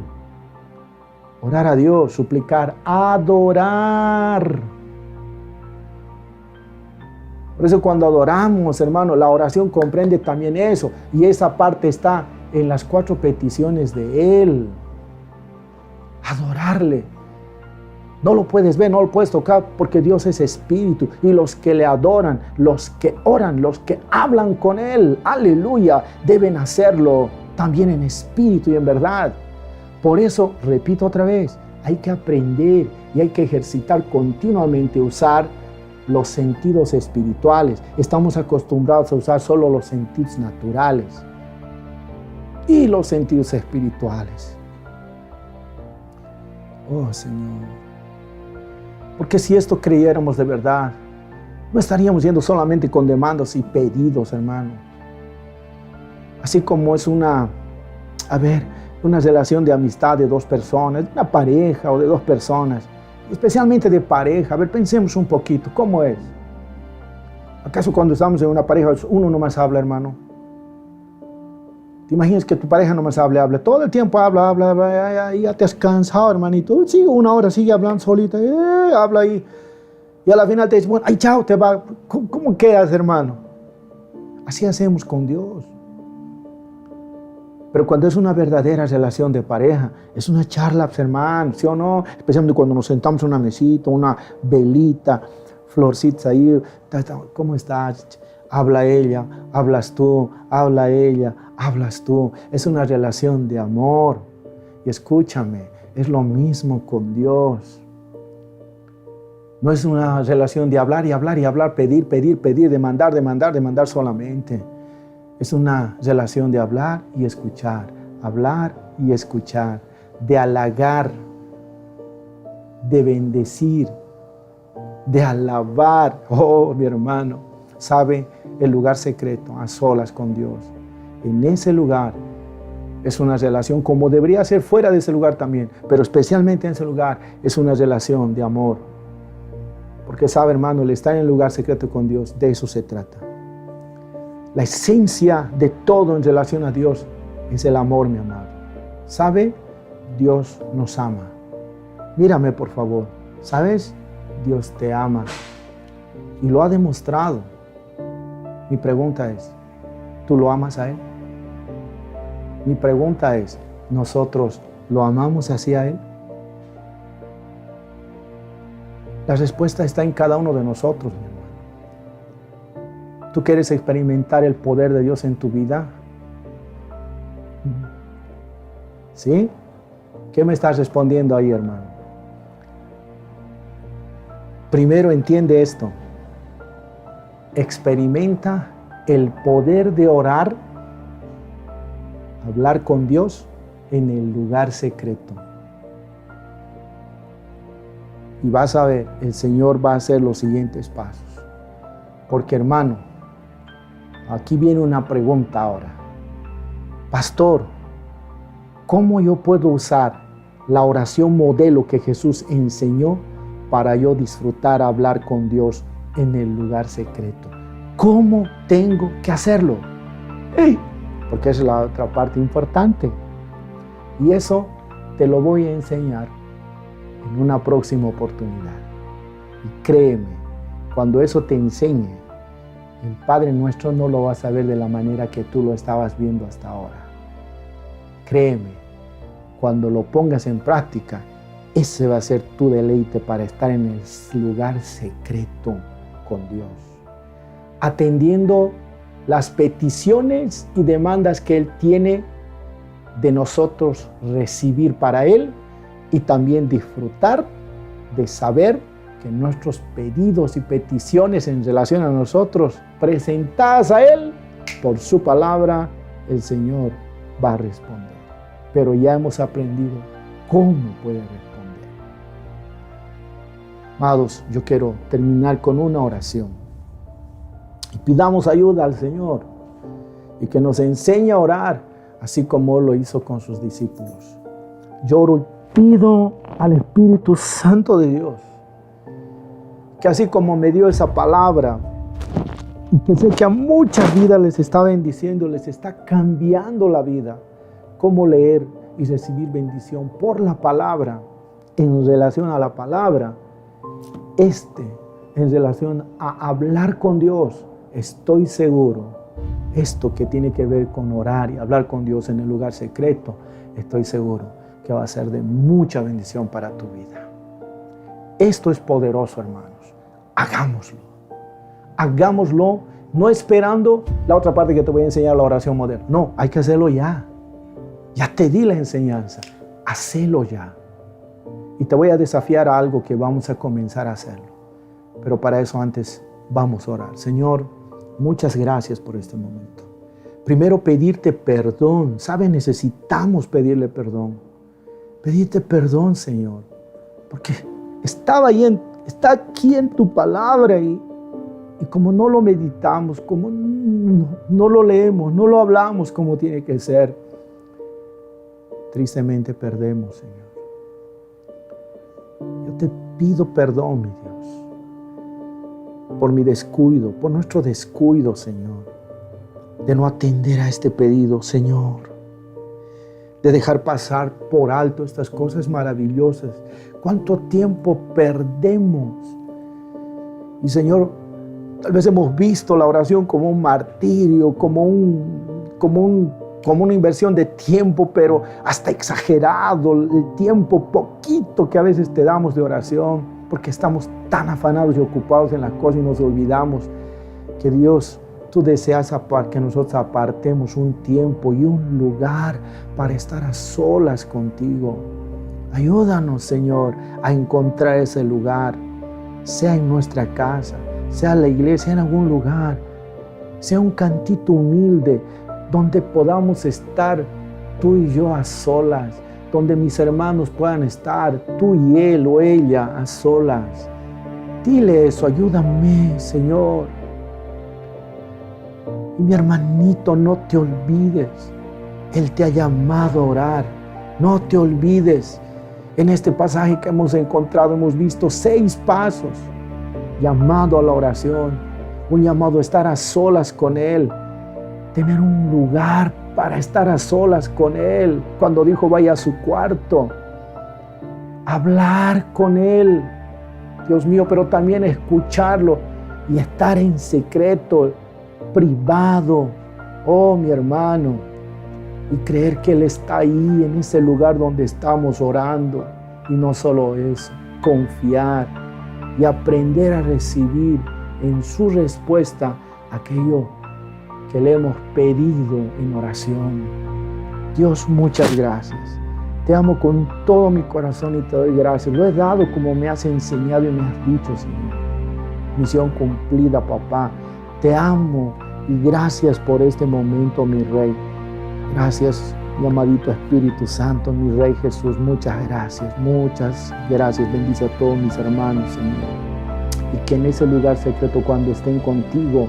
Orar a Dios, suplicar, adorar. Por eso cuando adoramos, hermano, la oración comprende también eso. Y esa parte está en las 4 peticiones de Él. Adorarle. No lo puedes ver, no lo puedes tocar porque Dios es espíritu. Y los que le adoran, los que oran, los que hablan con Él, aleluya, deben hacerlo también en espíritu y en verdad. Por eso, repito otra vez, hay que aprender y hay que ejercitar continuamente, usar los sentidos espirituales. Estamos acostumbrados a usar solo los sentidos naturales y los sentidos espirituales. Oh Señor, porque si esto creyéramos de verdad, no estaríamos yendo solamente con demandas y pedidos, hermano. Así como es una relación de amistad de 2 personas, de una pareja o de 2 personas, especialmente de pareja. A ver, pensemos un poquito, ¿cómo es? ¿Acaso cuando estamos en una pareja uno nomás habla, hermano? ¿Te imaginas que tu pareja nomás habla? Todo el tiempo habla, y ya te has cansado, hermanito. Sigue 1 hora, sigue hablando solita, habla ahí. Y a la final te dice, bueno, ay, chao, te va. ¿Cómo quedas, hermano? Así hacemos con Dios. Pero cuando es una verdadera relación de pareja, es una charla, hermano, ¿sí o no? Especialmente cuando nos sentamos en una mesita, una velita, florcitas ahí. ¿Cómo estás? Habla ella, hablas tú, habla ella, hablas tú. Es una relación de amor. Y escúchame, es lo mismo con Dios. No es una relación de hablar y hablar y hablar, pedir, demandar solamente. Es una relación de hablar y escuchar, de halagar, de bendecir, de alabar. Oh, mi hermano, sabe, el lugar secreto, a solas con Dios. En ese lugar es una relación como debería ser fuera de ese lugar también, pero especialmente en ese lugar es una relación de amor. Porque sabe, hermano, el estar en el lugar secreto con Dios, de eso se trata. La esencia de todo en relación a Dios es el amor, mi amado. ¿Sabe? Dios nos ama. Mírame, por favor. ¿Sabes? Dios te ama. Y lo ha demostrado. Mi pregunta es, ¿tú lo amas a Él? Mi pregunta es, ¿nosotros lo amamos así a Él? La respuesta está en cada uno de nosotros, mi hermano. ¿Tú quieres experimentar el poder de Dios en tu vida? ¿Sí? ¿Qué me estás respondiendo ahí, hermano? Primero entiende esto. Experimenta el poder de orar, hablar con Dios en el lugar secreto. Y vas a ver, el Señor va a hacer los siguientes pasos. Porque, hermano, aquí viene una pregunta ahora. Pastor, ¿cómo yo puedo usar la oración modelo que Jesús enseñó para yo disfrutar hablar con Dios en el lugar secreto? ¿Cómo tengo que hacerlo? Porque esa es la otra parte importante. Y eso te lo voy a enseñar en una próxima oportunidad. Y créeme, cuando eso te enseñe, el Padre Nuestro no lo vas a ver de la manera que tú lo estabas viendo hasta ahora. Créeme, cuando lo pongas en práctica, ese va a ser tu deleite para estar en el lugar secreto con Dios, atendiendo las peticiones y demandas que Él tiene de nosotros recibir para Él, y también disfrutar de saber que nuestros pedidos y peticiones en relación a nosotros, presentadas a Él por su palabra, el Señor va a responder. Pero ya hemos aprendido cómo puede responder. Amados, yo quiero terminar con una oración. Y pidamos ayuda al Señor y que nos enseñe a orar, así como lo hizo con sus discípulos. Yo oro y pido al Espíritu Santo de Dios, que así como me dio esa palabra, y que sé que a muchas vidas les está bendiciendo, les está cambiando la vida, cómo leer y recibir bendición por la palabra, en relación a la palabra, en relación a hablar con Dios, estoy seguro, esto que tiene que ver con orar y hablar con Dios en el lugar secreto, estoy seguro que va a ser de mucha bendición para tu vida. Esto es poderoso, hermanos. Hagámoslo. Hagámoslo, no esperando la otra parte que te voy a enseñar, la oración moderna. No, hay que hacerlo ya. Ya te di la enseñanza. Hacelo ya. Y te voy a desafiar a algo que vamos a comenzar a hacerlo. Pero para eso antes vamos a orar. Señor, muchas gracias por este momento. Primero pedirte perdón. ¿Sabes? Necesitamos pedirle perdón. Pedirte perdón, Señor. Porque está aquí en tu palabra y como no lo meditamos, como no lo leemos, no lo hablamos como tiene que ser, tristemente perdemos, Señor. Yo te pido perdón, mi Dios, por mi descuido, por nuestro descuido, Señor, de no atender a este pedido, Señor, de dejar pasar por alto estas cosas maravillosas. ¿Cuánto tiempo perdemos? Y, Señor, tal vez hemos visto la oración como un martirio, como una inversión de tiempo, pero hasta exagerado el tiempo poquito que a veces te damos de oración, porque estamos tan afanados y ocupados en las cosas y nos olvidamos que Dios, tú deseas que nosotros apartemos un tiempo y un lugar para estar a solas contigo. Ayúdanos, Señor, a encontrar ese lugar, sea en nuestra casa, sea en la iglesia, en algún lugar, sea un cantito humilde donde podamos estar tú y yo a solas, donde mis hermanos puedan estar, tú y él o ella a solas. Dile eso, ayúdame, Señor. Y mi hermanito, no te olvides, Él te ha llamado a orar. No te olvides. En este pasaje que hemos encontrado, hemos visto 6 pasos. Llamado a la oración, un llamado a estar a solas con Él, tener un lugar para estar a solas con Él. Cuando dijo vaya a su cuarto, hablar con Él, Dios mío, pero también escucharlo y estar en secreto, privado, oh mi hermano, y creer que Él está ahí en ese lugar donde estamos orando. Y no solo eso, confiar y aprender a recibir en su respuesta aquello que le hemos pedido en oración. Dios, muchas gracias. Te amo con todo mi corazón y te doy gracias. Lo he dado como me has enseñado y me has dicho, Señor. Misión cumplida, papá. Te amo y gracias por este momento, mi Rey. Gracias, mi amadito Espíritu Santo, mi Rey Jesús. Muchas gracias, muchas gracias. Bendice a todos mis hermanos, Señor. Y que en ese lugar secreto, cuando estén contigo,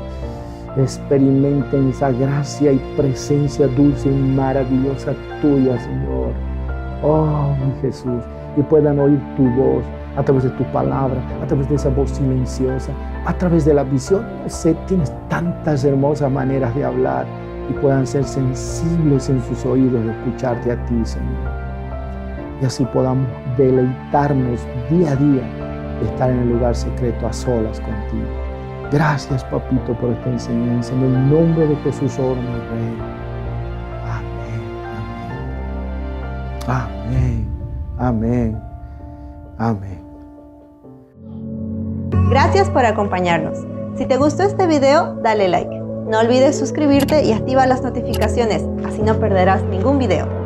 experimenten esa gracia y presencia dulce y maravillosa tuya, Señor. Oh, mi Jesús. Y puedan oír tu voz a través de tu palabra, a través de esa voz silenciosa, a través de la visión. No sé, tienes tantas hermosas maneras de hablar y puedan ser sensibles en sus oídos de escucharte a ti, Señor. Y así podamos deleitarnos día a día de estar en el lugar secreto a solas contigo. Gracias, papito, por esta enseñanza. En el nombre de Jesús oro, mi Rey. Amén, amén, amén, amén. Gracias por acompañarnos. Si te gustó este video, dale like. No olvides suscribirte y activa las notificaciones, así no perderás ningún video.